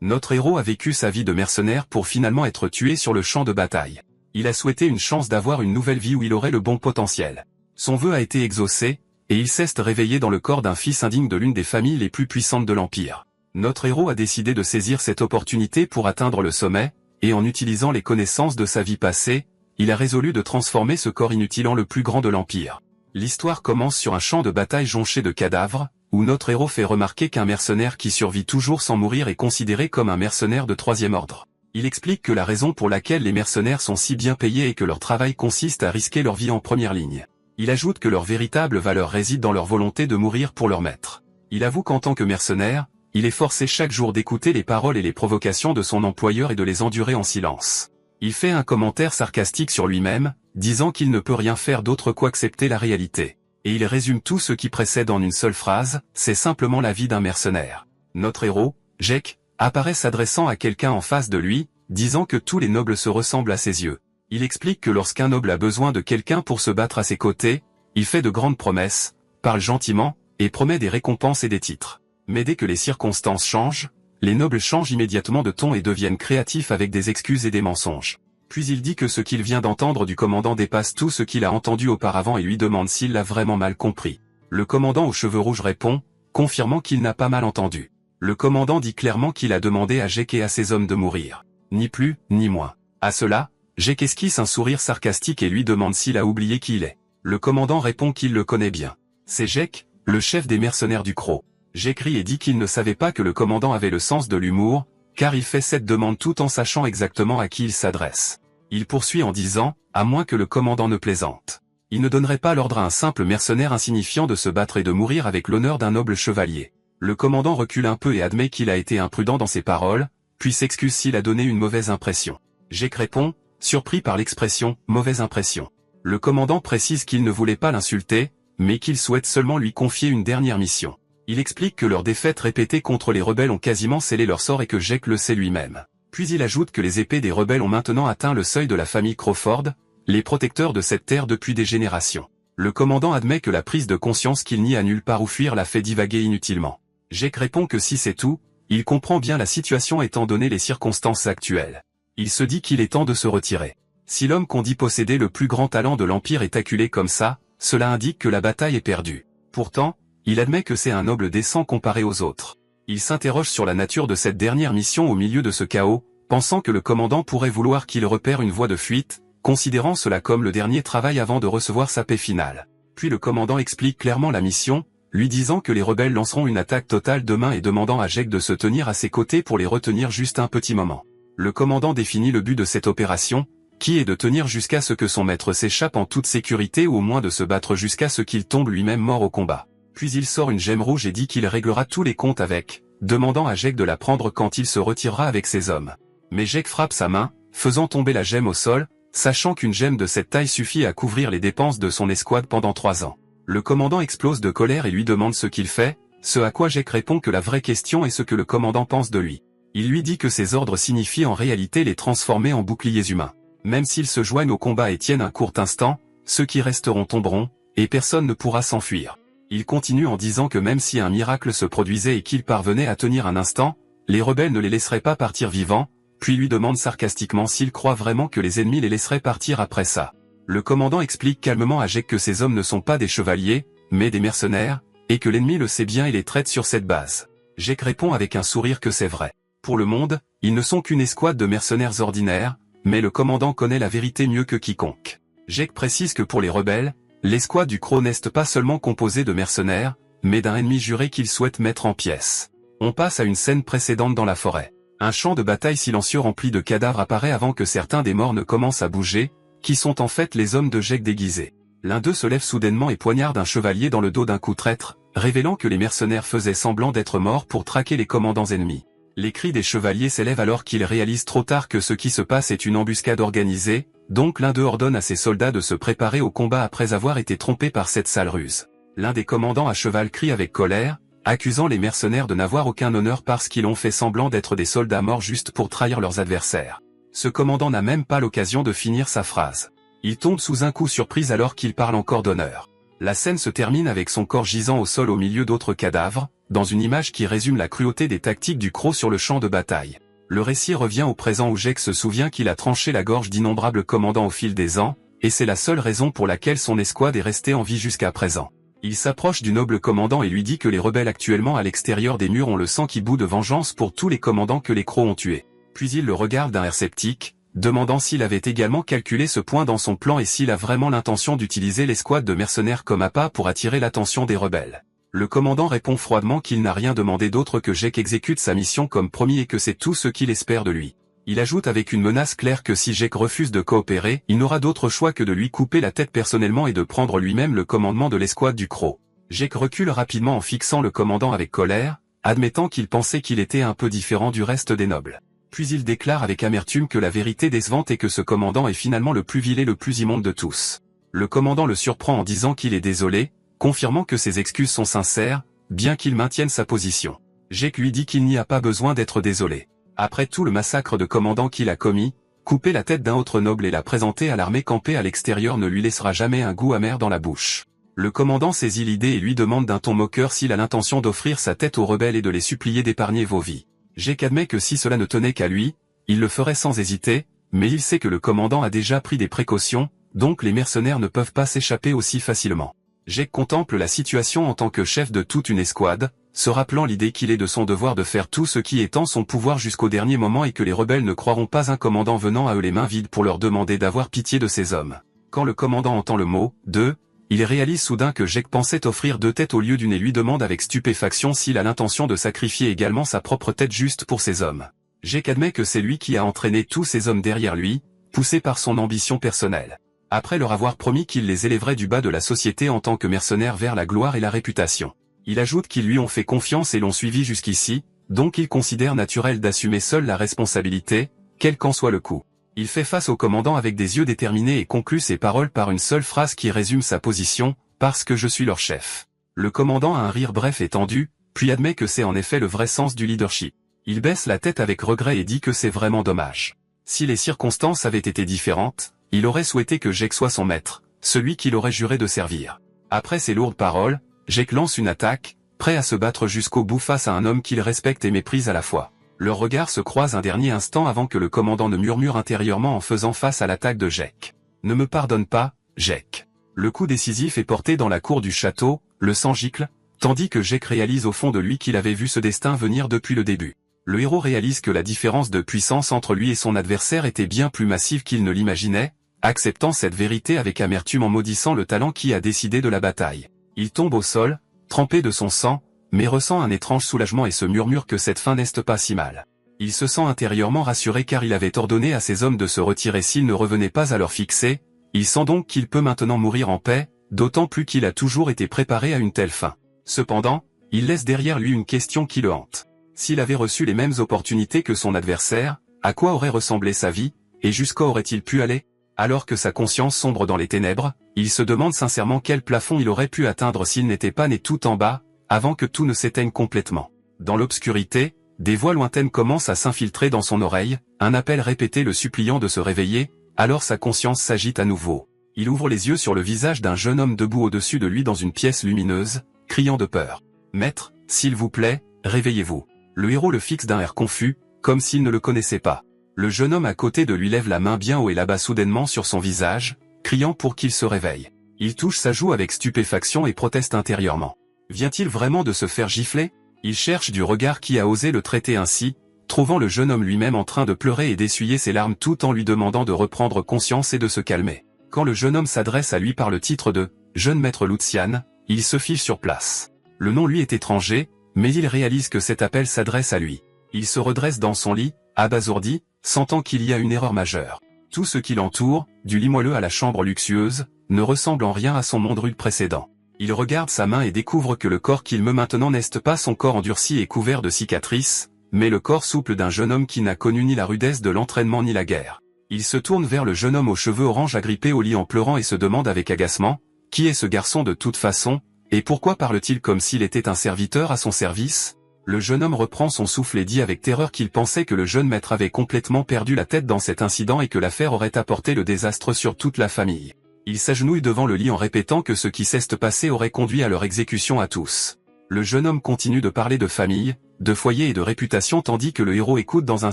Notre héros a vécu sa vie de mercenaire pour finalement être tué sur le champ de bataille. Il a souhaité une chance d'avoir une nouvelle vie où il aurait le bon potentiel. Son vœu a été exaucé, et il s'est réveillé dans le corps d'un fils indigne de l'une des familles les plus puissantes de l'Empire. Notre héros a décidé de saisir cette opportunité pour atteindre le sommet, et en utilisant les connaissances de sa vie passée, il a résolu de transformer ce corps inutile en le plus grand de l'Empire. L'histoire commence sur un champ de bataille jonché de cadavres, où notre héros fait remarquer qu'un mercenaire qui survit toujours sans mourir est considéré comme un mercenaire de troisième ordre. Il explique que la raison pour laquelle les mercenaires sont si bien payés est que leur travail consiste à risquer leur vie en première ligne. Il ajoute que leur véritable valeur réside dans leur volonté de mourir pour leur maître. Il avoue qu'en tant que mercenaire, il est forcé chaque jour d'écouter les paroles et les provocations de son employeur et de les endurer en silence. Il fait un commentaire sarcastique sur lui-même, disant qu'il ne peut rien faire d'autre qu'accepter la réalité. Et il résume tout ce qui précède en une seule phrase, c'est simplement la vie d'un mercenaire. Notre héros, Jake, apparaît s'adressant à quelqu'un en face de lui, disant que tous les nobles se ressemblent à ses yeux. Il explique que lorsqu'un noble a besoin de quelqu'un pour se battre à ses côtés, il fait de grandes promesses, parle gentiment, et promet des récompenses et des titres. Mais dès que les circonstances changent, les nobles changent immédiatement de ton et deviennent créatifs avec des excuses et des mensonges. Puis il dit que ce qu'il vient d'entendre du commandant dépasse tout ce qu'il a entendu auparavant et lui demande s'il l'a vraiment mal compris. Le commandant aux cheveux rouges répond, confirmant qu'il n'a pas mal entendu. Le commandant dit clairement qu'il a demandé à Jake et à ses hommes de mourir. Ni plus, ni moins. À cela, Jake esquisse un sourire sarcastique et lui demande s'il a oublié qui il est. Le commandant répond qu'il le connaît bien. C'est Jake, le chef des mercenaires du Croc. Jake rit et dit qu'il ne savait pas que le commandant avait le sens de l'humour, car il fait cette demande tout en sachant exactement à qui il s'adresse. Il poursuit en disant, à moins que le commandant ne plaisante. Il ne donnerait pas l'ordre à un simple mercenaire insignifiant de se battre et de mourir avec l'honneur d'un noble chevalier. Le commandant recule un peu et admet qu'il a été imprudent dans ses paroles, puis s'excuse s'il a donné une mauvaise impression. Jake répond, surpris par l'expression « mauvaise impression ». Le commandant précise qu'il ne voulait pas l'insulter, mais qu'il souhaite seulement lui confier une dernière mission. Il explique que leurs défaites répétées contre les rebelles ont quasiment scellé leur sort et que Jake le sait lui-même. Puis il ajoute que les épées des rebelles ont maintenant atteint le seuil de la famille Crawford, les protecteurs de cette terre depuis des générations. Le commandant admet que la prise de conscience qu'il n'y a nulle part où fuir l'a fait divaguer inutilement. Jake répond que si c'est tout, il comprend bien la situation étant donné les circonstances actuelles. Il se dit qu'il est temps de se retirer. Si l'homme qu'on dit posséder le plus grand talent de l'Empire est acculé comme ça, cela indique que la bataille est perdue. Pourtant, il admet que c'est un noble décent comparé aux autres. Il s'interroge sur la nature de cette dernière mission au milieu de ce chaos, pensant que le commandant pourrait vouloir qu'il repère une voie de fuite, considérant cela comme le dernier travail avant de recevoir sa paix finale. Puis le commandant explique clairement la mission, lui disant que les rebelles lanceront une attaque totale demain et demandant à Jake de se tenir à ses côtés pour les retenir juste un petit moment. Le commandant définit le but de cette opération, qui est de tenir jusqu'à ce que son maître s'échappe en toute sécurité ou au moins de se battre jusqu'à ce qu'il tombe lui-même mort au combat. Puis il sort une gemme rouge et dit qu'il réglera tous les comptes avec, demandant à Jake de la prendre quand il se retirera avec ses hommes. Mais Jake frappe sa main, faisant tomber la gemme au sol, sachant qu'une gemme de cette taille suffit à couvrir les dépenses de son escouade pendant 3 ans. Le commandant explose de colère et lui demande ce qu'il fait, ce à quoi Jake répond que la vraie question est ce que le commandant pense de lui. Il lui dit que ses ordres signifient en réalité les transformer en boucliers humains. Même s'ils se joignent au combat et tiennent un court instant, ceux qui resteront tomberont, et personne ne pourra s'enfuir. Il continue en disant que même si un miracle se produisait et qu'il parvenait à tenir un instant, les rebelles ne les laisseraient pas partir vivants, puis lui demande sarcastiquement s'il croit vraiment que les ennemis les laisseraient partir après ça. Le commandant explique calmement à Jake que ces hommes ne sont pas des chevaliers, mais des mercenaires, et que l'ennemi le sait bien et les traite sur cette base. Jake répond avec un sourire que c'est vrai. Pour le monde, ils ne sont qu'une escouade de mercenaires ordinaires, mais le commandant connaît la vérité mieux que quiconque. Jake précise que pour les rebelles, l'escouade du Croc n'est pas seulement composée de mercenaires, mais d'un ennemi juré qu'ils souhaitent mettre en pièces. On passe à une scène précédente dans la forêt. Un champ de bataille silencieux rempli de cadavres apparaît avant que certains des morts ne commencent à bouger, qui sont en fait les hommes de Jake déguisés. L'un d'eux se lève soudainement et poignarde un chevalier dans le dos d'un coup traître, révélant que les mercenaires faisaient semblant d'être morts pour traquer les commandants ennemis. Les cris des chevaliers s'élèvent alors qu'ils réalisent trop tard que ce qui se passe est une embuscade organisée, donc l'un d'eux ordonne à ses soldats de se préparer au combat après avoir été trompés par cette sale ruse. L'un des commandants à cheval crie avec colère, accusant les mercenaires de n'avoir aucun honneur parce qu'ils ont fait semblant d'être des soldats morts juste pour trahir leurs adversaires. Ce commandant n'a même pas l'occasion de finir sa phrase. Il tombe sous un coup surprise alors qu'il parle encore d'honneur. La scène se termine avec son corps gisant au sol au milieu d'autres cadavres, dans une image qui résume la cruauté des tactiques du croc sur le champ de bataille. Le récit revient au présent où Jake se souvient qu'il a tranché la gorge d'innombrables commandants au fil des ans, et c'est la seule raison pour laquelle son escouade est restée en vie jusqu'à présent. Il s'approche du noble commandant et lui dit que les rebelles actuellement à l'extérieur des murs ont le sang qui bout de vengeance pour tous les commandants que les crocs ont tués. Puis il le regarde d'un air sceptique, demandant s'il avait également calculé ce point dans son plan et s'il a vraiment l'intention d'utiliser l'escouade de mercenaires comme appât pour attirer l'attention des rebelles. Le commandant répond froidement qu'il n'a rien demandé d'autre que Jake exécute sa mission comme promis et que c'est tout ce qu'il espère de lui. Il ajoute avec une menace claire que si Jake refuse de coopérer, il n'aura d'autre choix que de lui couper la tête personnellement et de prendre lui-même le commandement de l'escouade du croc. Jake recule rapidement en fixant le commandant avec colère, admettant qu'il pensait qu'il était un peu différent du reste des nobles. Puis il déclare avec amertume que la vérité décevante est que ce commandant est finalement le plus vil et le plus immonde de tous. Le commandant le surprend en disant qu'il est désolé, confirmant que ses excuses sont sincères, bien qu'il maintienne sa position. Jake lui dit qu'il n'y a pas besoin d'être désolé. Après tout le massacre de commandants qu'il a commis, couper la tête d'un autre noble et la présenter à l'armée campée à l'extérieur ne lui laissera jamais un goût amer dans la bouche. Le commandant saisit l'idée et lui demande d'un ton moqueur s'il a l'intention d'offrir sa tête aux rebelles et de les supplier d'épargner vos vies. Jake admet que si cela ne tenait qu'à lui, il le ferait sans hésiter, mais il sait que le commandant a déjà pris des précautions, donc les mercenaires ne peuvent pas s'échapper aussi facilement. Jake contemple la situation en tant que chef de toute une escouade, se rappelant l'idée qu'il est de son devoir de faire tout ce qui est en son pouvoir jusqu'au dernier moment et que les rebelles ne croiront pas un commandant venant à eux les mains vides pour leur demander d'avoir pitié de ces hommes. Quand le commandant entend le mot « deux », il réalise soudain que Jake pensait offrir 2 têtes au lieu d'une et lui demande avec stupéfaction s'il a l'intention de sacrifier également sa propre tête juste pour ces hommes. Jake admet que c'est lui qui a entraîné tous ces hommes derrière lui, poussé par son ambition personnelle. Après leur avoir promis qu'il les élèverait du bas de la société en tant que mercenaires vers la gloire et la réputation. Il ajoute qu'ils lui ont fait confiance et l'ont suivi jusqu'ici, donc il considère naturel d'assumer seul la responsabilité, quel qu'en soit le coût. Il fait face au commandant avec des yeux déterminés et conclut ses paroles par une seule phrase qui résume sa position, « Parce que je suis leur chef ». Le commandant a un rire bref et tendu, puis admet que c'est en effet le vrai sens du leadership. Il baisse la tête avec regret et dit que c'est vraiment dommage. Si les circonstances avaient été différentes, il aurait souhaité que Jake soit son maître, celui qu'il aurait juré de servir. Après ces lourdes paroles, Jake lance une attaque, prêt à se battre jusqu'au bout face à un homme qu'il respecte et méprise à la fois. Leurs regards se croisent un dernier instant avant que le commandant ne murmure intérieurement en faisant face à l'attaque de Jake. « Ne me pardonne pas, Jake. » Le coup décisif est porté dans la cour du château, le sang gicle, tandis que Jake réalise au fond de lui qu'il avait vu ce destin venir depuis le début. Le héros réalise que la différence de puissance entre lui et son adversaire était bien plus massive qu'il ne l'imaginait, acceptant cette vérité avec amertume en maudissant le talent qui a décidé de la bataille. Il tombe au sol, trempé de son sang, mais ressent un étrange soulagement et se murmure que cette fin n'est pas si mal. Il se sent intérieurement rassuré car il avait ordonné à ses hommes de se retirer s'ils ne revenaient pas à leur fixer, il sent donc qu'il peut maintenant mourir en paix, d'autant plus qu'il a toujours été préparé à une telle fin. Cependant, il laisse derrière lui une question qui le hante. S'il avait reçu les mêmes opportunités que son adversaire, à quoi aurait ressemblé sa vie, et jusqu'où aurait-il pu aller? Alors que sa conscience sombre dans les ténèbres, il se demande sincèrement quel plafond il aurait pu atteindre s'il n'était pas né tout en bas, avant que tout ne s'éteigne complètement. Dans l'obscurité, des voix lointaines commencent à s'infiltrer dans son oreille, un appel répété le suppliant de se réveiller, alors sa conscience s'agite à nouveau. Il ouvre les yeux sur le visage d'un jeune homme debout au-dessus de lui dans une pièce lumineuse, criant de peur. « Maître, s'il vous plaît, réveillez-vous ». Le héros le fixe d'un air confus, comme s'il ne le connaissait pas. Le jeune homme à côté de lui lève la main bien haut et l'abat soudainement sur son visage, criant pour qu'il se réveille. Il touche sa joue avec stupéfaction et proteste intérieurement. Vient-il vraiment de se faire gifler? Il cherche du regard qui a osé le traiter ainsi, trouvant le jeune homme lui-même en train de pleurer et d'essuyer ses larmes tout en lui demandant de reprendre conscience et de se calmer. Quand le jeune homme s'adresse à lui par le titre de « Jeune maître Lucian », il se fige sur place. Le nom lui est étranger, mais il réalise que cet appel s'adresse à lui. Il se redresse dans son lit, abasourdi, sentant qu'il y a une erreur majeure. Tout ce qui l'entoure, du lit moelleux à la chambre luxueuse, ne ressemble en rien à son monde rude précédent. Il regarde sa main et découvre que le corps qu'il meut maintenant n'est pas son corps endurci et couvert de cicatrices, mais le corps souple d'un jeune homme qui n'a connu ni la rudesse de l'entraînement ni la guerre. Il se tourne vers le jeune homme aux cheveux orange agrippé au lit en pleurant et se demande avec agacement, qui est ce garçon de toute façon, et pourquoi parle-t-il comme s'il était un serviteur à son service? Le jeune homme reprend son souffle et dit avec terreur qu'il pensait que le jeune maître avait complètement perdu la tête dans cet incident et que l'affaire aurait apporté le désastre sur toute la famille. Il s'agenouille devant le lit en répétant que ce qui s'est passé aurait conduit à leur exécution à tous. Le jeune homme continue de parler de famille, de foyer et de réputation tandis que le héros écoute dans un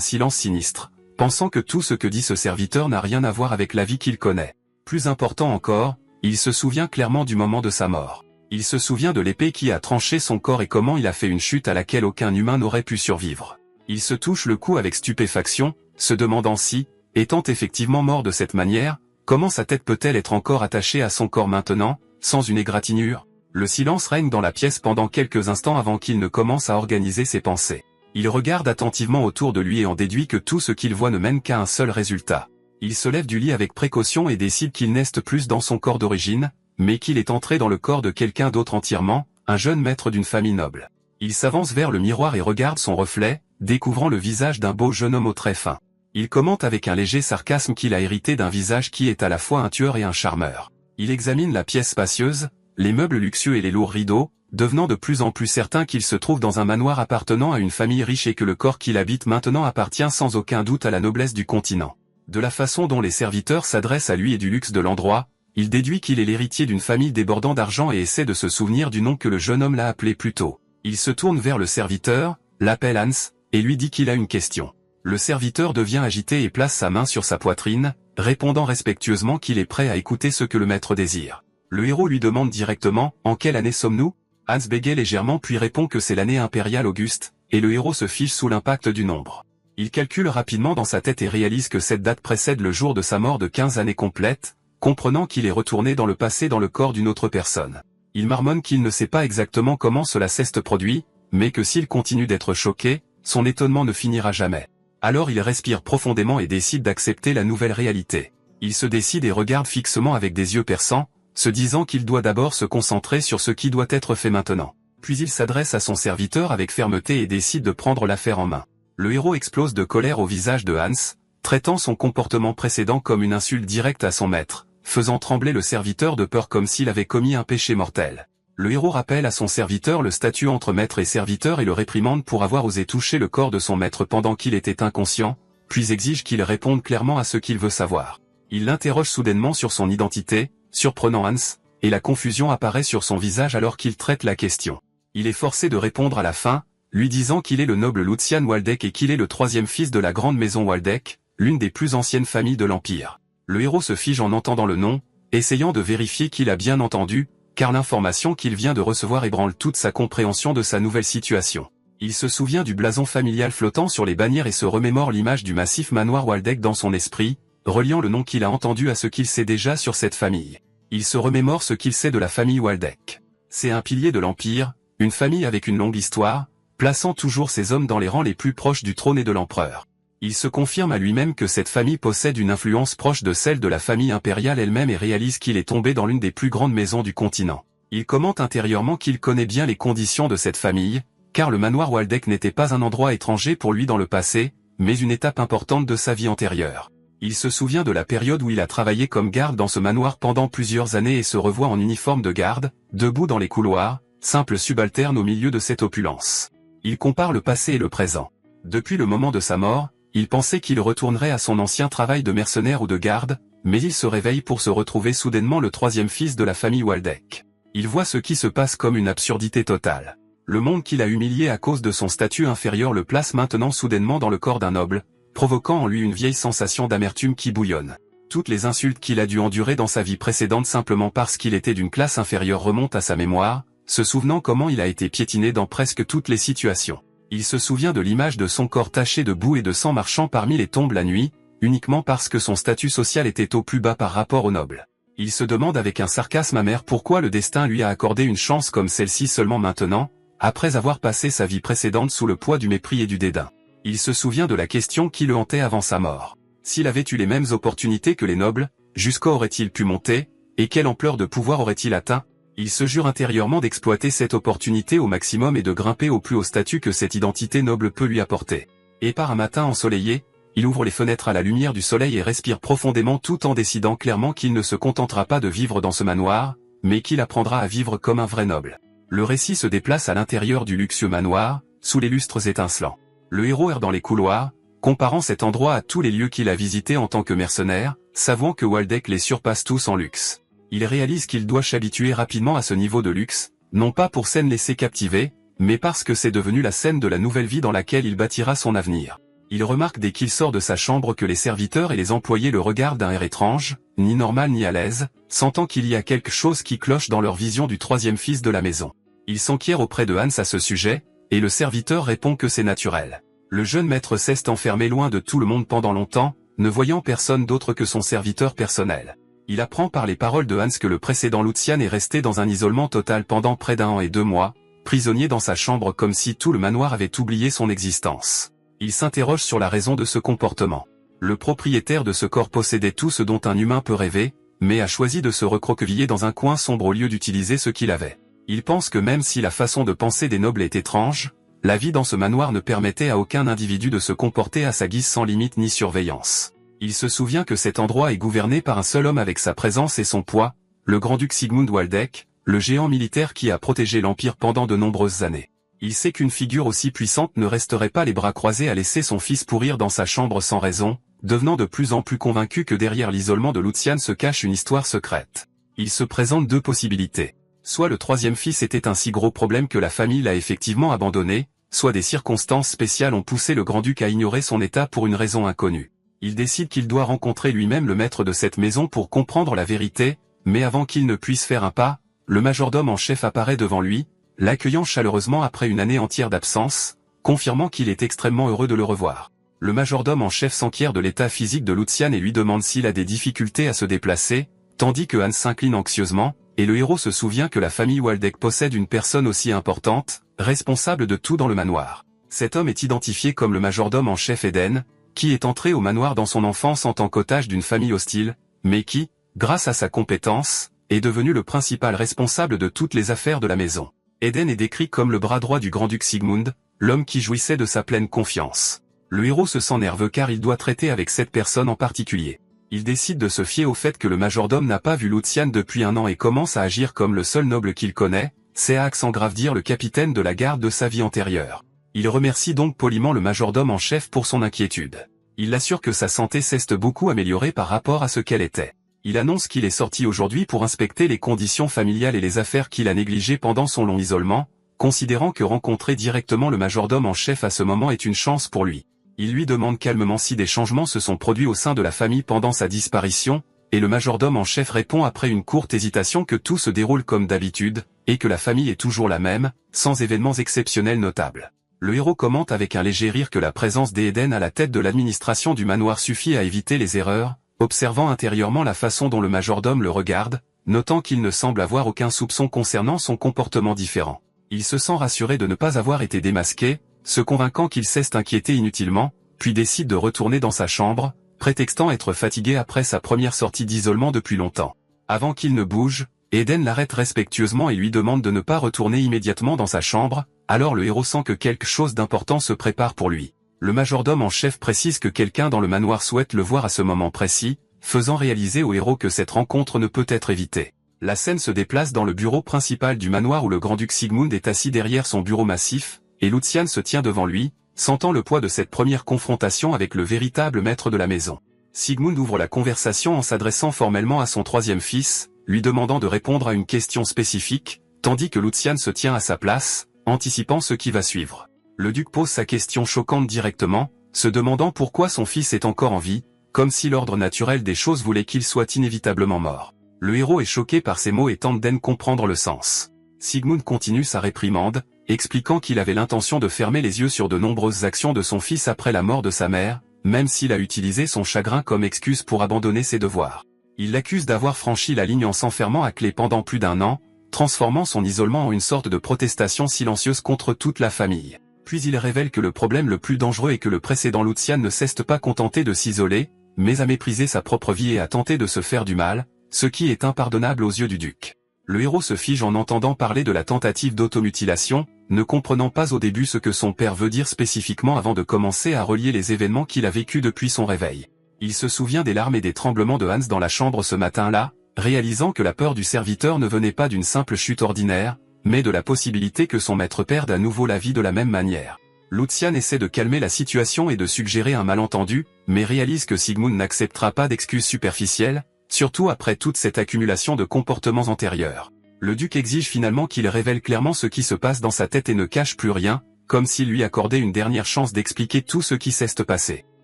silence sinistre, pensant que tout ce que dit ce serviteur n'a rien à voir avec la vie qu'il connaît. Plus important encore, il se souvient clairement du moment de sa mort. Il se souvient de l'épée qui a tranché son corps et comment il a fait une chute à laquelle aucun humain n'aurait pu survivre. Il se touche le cou avec stupéfaction, se demandant si, étant effectivement mort de cette manière, comment sa tête peut-elle être encore attachée à son corps maintenant, sans une égratignure? Le silence règne dans la pièce pendant quelques instants avant qu'il ne commence à organiser ses pensées. Il regarde attentivement autour de lui et en déduit que tout ce qu'il voit ne mène qu'à un seul résultat. Il se lève du lit avec précaution et décide qu'il n'est plus dans son corps d'origine, mais qu'il est entré dans le corps de quelqu'un d'autre entièrement, un jeune maître d'une famille noble. Il s'avance vers le miroir et regarde son reflet, découvrant le visage d'un beau jeune homme aux traits fins. Il commente avec un léger sarcasme qu'il a hérité d'un visage qui est à la fois un tueur et un charmeur. Il examine la pièce spacieuse, les meubles luxueux et les lourds rideaux, devenant de plus en plus certain qu'il se trouve dans un manoir appartenant à une famille riche et que le corps qu'il habite maintenant appartient sans aucun doute à la noblesse du continent. De la façon dont les serviteurs s'adressent à lui et du luxe de l'endroit, il déduit qu'il est l'héritier d'une famille débordant d'argent et essaie de se souvenir du nom que le jeune homme l'a appelé plus tôt. Il se tourne vers le serviteur, l'appelle Hans, et lui dit qu'il a une question. Le serviteur devient agité et place sa main sur sa poitrine, répondant respectueusement qu'il est prêt à écouter ce que le maître désire. Le héros lui demande directement « En quelle année sommes-nous » Hans bégaye légèrement puis répond que c'est l'année impériale Auguste, et le héros se fiche sous l'impact du nombre. Il calcule rapidement dans sa tête et réalise que cette date précède le jour de sa mort de 15 années complètes, comprenant qu'il est retourné dans le passé dans le corps d'une autre personne. Il marmonne qu'il ne sait pas exactement comment cela s'est produit, mais que s'il continue d'être choqué, son étonnement ne finira jamais. Alors il respire profondément et décide d'accepter la nouvelle réalité. Il se décide et regarde fixement avec des yeux perçants, se disant qu'il doit d'abord se concentrer sur ce qui doit être fait maintenant. Puis il s'adresse à son serviteur avec fermeté et décide de prendre l'affaire en main. Le héros explose de colère au visage de Hans, traitant son comportement précédent comme une insulte directe à son maître, faisant trembler le serviteur de peur comme s'il avait commis un péché mortel. Le héros rappelle à son serviteur le statut entre maître et serviteur et le réprimande pour avoir osé toucher le corps de son maître pendant qu'il était inconscient, puis exige qu'il réponde clairement à ce qu'il veut savoir. Il l'interroge soudainement sur son identité, surprenant Hans, et la confusion apparaît sur son visage alors qu'il traite la question. Il est forcé de répondre à la fin, lui disant qu'il est le noble Lucian Waldeck et qu'il est le troisième fils de la grande maison Waldeck, l'une des plus anciennes familles de l'Empire. Le héros se fige en entendant le nom, essayant de vérifier qu'il a bien entendu, car l'information qu'il vient de recevoir ébranle toute sa compréhension de sa nouvelle situation. Il se souvient du blason familial flottant sur les bannières et se remémore l'image du massif manoir Waldeck dans son esprit, reliant le nom qu'il a entendu à ce qu'il sait déjà sur cette famille. Il se remémore ce qu'il sait de la famille Waldeck. C'est un pilier de l'Empire, une famille avec une longue histoire, plaçant toujours ses hommes dans les rangs les plus proches du trône et de l'empereur. Il se confirme à lui-même que cette famille possède une influence proche de celle de la famille impériale elle-même et réalise qu'il est tombé dans l'une des plus grandes maisons du continent. Il commente intérieurement qu'il connaît bien les conditions de cette famille, car le manoir Waldeck n'était pas un endroit étranger pour lui dans le passé, mais une étape importante de sa vie antérieure. Il se souvient de la période où il a travaillé comme garde dans ce manoir pendant plusieurs années et se revoit en uniforme de garde, debout dans les couloirs, simple subalterne au milieu de cette opulence. Il compare le passé et le présent. Depuis le moment de sa mort, il pensait qu'il retournerait à son ancien travail de mercenaire ou de garde, mais il se réveille pour se retrouver soudainement le troisième fils de la famille Waldeck. Il voit ce qui se passe comme une absurdité totale. Le monde qu'il a humilié à cause de son statut inférieur le place maintenant soudainement dans le corps d'un noble, provoquant en lui une vieille sensation d'amertume qui bouillonne. Toutes les insultes qu'il a dû endurer dans sa vie précédente simplement parce qu'il était d'une classe inférieure remontent à sa mémoire, se souvenant comment il a été piétiné dans presque toutes les situations. Il se souvient de l'image de son corps taché de boue et de sang marchant parmi les tombes la nuit, uniquement parce que son statut social était au plus bas par rapport aux nobles. Il se demande avec un sarcasme amer pourquoi le destin lui a accordé une chance comme celle-ci seulement maintenant, après avoir passé sa vie précédente sous le poids du mépris et du dédain. Il se souvient de la question qui le hantait avant sa mort. S'il avait eu les mêmes opportunités que les nobles, jusqu'où aurait-il pu monter, et quelle ampleur de pouvoir aurait-il atteint? Il se jure intérieurement d'exploiter cette opportunité au maximum et de grimper au plus haut statut que cette identité noble peut lui apporter. Et par un matin ensoleillé, il ouvre les fenêtres à la lumière du soleil et respire profondément tout en décidant clairement qu'il ne se contentera pas de vivre dans ce manoir, mais qu'il apprendra à vivre comme un vrai noble. Le récit se déplace à l'intérieur du luxueux manoir, sous les lustres étincelants. Le héros erre dans les couloirs, comparant cet endroit à tous les lieux qu'il a visités en tant que mercenaire, savant que Waldeck les surpasse tous en luxe. Il réalise qu'il doit s'habituer rapidement à ce niveau de luxe, Non pas pour s'en laisser captiver, mais parce que c'est devenu la scène de la nouvelle vie dans laquelle il bâtira son avenir. Il remarque dès qu'il sort de sa chambre que les serviteurs et les employés le regardent d'un air étrange, ni normal ni à l'aise, sentant qu'il y a quelque chose qui cloche dans leur vision du troisième fils de la maison. Il s'enquiert auprès de Hans à ce sujet, et le serviteur répond que c'est naturel. Le jeune maître s'est enfermé loin de tout le monde pendant longtemps, ne voyant personne d'autre que son serviteur personnel. Il apprend par les paroles de Hans que le précédent Lucian est resté dans un isolement total pendant près d'1 an et 2 mois, prisonnier dans sa chambre comme si tout le manoir avait oublié son existence. Il s'interroge sur la raison de ce comportement. Le propriétaire de ce corps possédait tout ce dont un humain peut rêver, mais a choisi de se recroqueviller dans un coin sombre au lieu d'utiliser ce qu'il avait. Il pense que même si la façon de penser des nobles est étrange, la vie dans ce manoir ne permettait à aucun individu de se comporter à sa guise sans limite ni surveillance. Il se souvient que cet endroit est gouverné par un seul homme avec sa présence et son poids, le grand-duc Sigmund Waldeck, le géant militaire qui a protégé l'Empire pendant de nombreuses années. Il sait qu'une figure aussi puissante ne resterait pas les bras croisés à laisser son fils pourrir dans sa chambre sans raison, devenant de plus en plus convaincu que derrière l'isolement de Lucian se cache une histoire secrète. Il se présente 2 possibilités. Soit le troisième fils était un si gros problème que la famille l'a effectivement abandonné, soit des circonstances spéciales ont poussé le grand-duc à ignorer son état pour une raison inconnue. Il décide qu'il doit rencontrer lui-même le maître de cette maison pour comprendre la vérité, mais avant qu'il ne puisse faire un pas, le majordome en chef apparaît devant lui, l'accueillant chaleureusement après une année entière d'absence, confirmant qu'il est extrêmement heureux de le revoir. Le majordome en chef s'enquiert de l'état physique de Lucian et lui demande s'il a des difficultés à se déplacer, tandis que Hans s'incline anxieusement, et le héros se souvient que la famille Waldeck possède une personne aussi importante, responsable de tout dans le manoir. Cet homme est identifié comme le majordome en chef Eden, qui est entré au manoir dans son enfance en tant qu'otage d'une famille hostile, mais qui, grâce à sa compétence, est devenu le principal responsable de toutes les affaires de la maison. Eden est décrit comme le bras droit du grand-duc Sigmund, l'homme qui jouissait de sa pleine confiance. Le héros se sent nerveux car il doit traiter avec cette personne en particulier. Il décide de se fier au fait que le majordome n'a pas vu Lucian depuis 1 an et commence à agir comme le seul noble qu'il connaît, c'est à accent grave dire le capitaine de la garde de sa vie antérieure. Il remercie donc poliment le majordome en chef pour son inquiétude. Il l'assure que sa santé s'est beaucoup améliorée par rapport à ce qu'elle était. Il annonce qu'il est sorti aujourd'hui pour inspecter les conditions familiales et les affaires qu'il a négligées pendant son long isolement, considérant que rencontrer directement le majordome en chef à ce moment est une chance pour lui. Il lui demande calmement si des changements se sont produits au sein de la famille pendant sa disparition, et le majordome en chef répond après une courte hésitation que tout se déroule comme d'habitude, et que la famille est toujours la même, sans événements exceptionnels notables. Le héros commente avec un léger rire que la présence d'Eden à la tête de l'administration du manoir suffit à éviter les erreurs, observant intérieurement la façon dont le majordome le regarde, notant qu'il ne semble avoir aucun soupçon concernant son comportement différent. Il se sent rassuré de ne pas avoir été démasqué, se convainquant qu'il s'est inquiété inutilement, puis décide de retourner dans sa chambre, prétextant être fatigué après sa première sortie d'isolement depuis longtemps. Avant qu'il ne bouge, Eden l'arrête respectueusement et lui demande de ne pas retourner immédiatement dans sa chambre, alors le héros sent que quelque chose d'important se prépare pour lui. Le majordome en chef précise que quelqu'un dans le manoir souhaite le voir à ce moment précis, faisant réaliser au héros que cette rencontre ne peut être évitée. La scène se déplace dans le bureau principal du manoir où le grand-duc Sigmund est assis derrière son bureau massif, et Lucian se tient devant lui, sentant le poids de cette première confrontation avec le véritable maître de la maison. Sigmund ouvre la conversation en s'adressant formellement à son troisième fils, lui demandant de répondre à une question spécifique, tandis que Lucian se tient à sa place, anticipant ce qui va suivre. Le duc pose sa question choquante directement, se demandant pourquoi son fils est encore en vie, comme si l'ordre naturel des choses voulait qu'il soit inévitablement mort. Le héros est choqué par ces mots et tente d'en comprendre le sens. Sigmund continue sa réprimande, expliquant qu'il avait l'intention de fermer les yeux sur de nombreuses actions de son fils après la mort de sa mère, même s'il a utilisé son chagrin comme excuse pour abandonner ses devoirs. Il l'accuse d'avoir franchi la ligne en s'enfermant à clé pendant plus d'1 an, transformant son isolement en une sorte de protestation silencieuse contre toute la famille. Puis il révèle que le problème le plus dangereux est que le précédent Lucian ne s'est pas contenté de s'isoler, mais a méprisé sa propre vie et a tenté de se faire du mal, ce qui est impardonnable aux yeux du duc. Le héros se fige en entendant parler de la tentative d'automutilation, ne comprenant pas au début ce que son père veut dire spécifiquement avant de commencer à relier les événements qu'il a vécus depuis son réveil. Il se souvient des larmes et des tremblements de Hans dans la chambre ce matin-là, réalisant que la peur du serviteur ne venait pas d'une simple chute ordinaire, mais de la possibilité que son maître perde à nouveau la vie de la même manière. Lucian essaie de calmer la situation et de suggérer un malentendu, mais réalise que Sigmund n'acceptera pas d'excuses superficielles, surtout après toute cette accumulation de comportements antérieurs. Le duc exige finalement qu'il révèle clairement ce qui se passe dans sa tête et ne cache plus rien, comme s'il lui accordait une dernière chance d'expliquer tout ce qui s'est passé.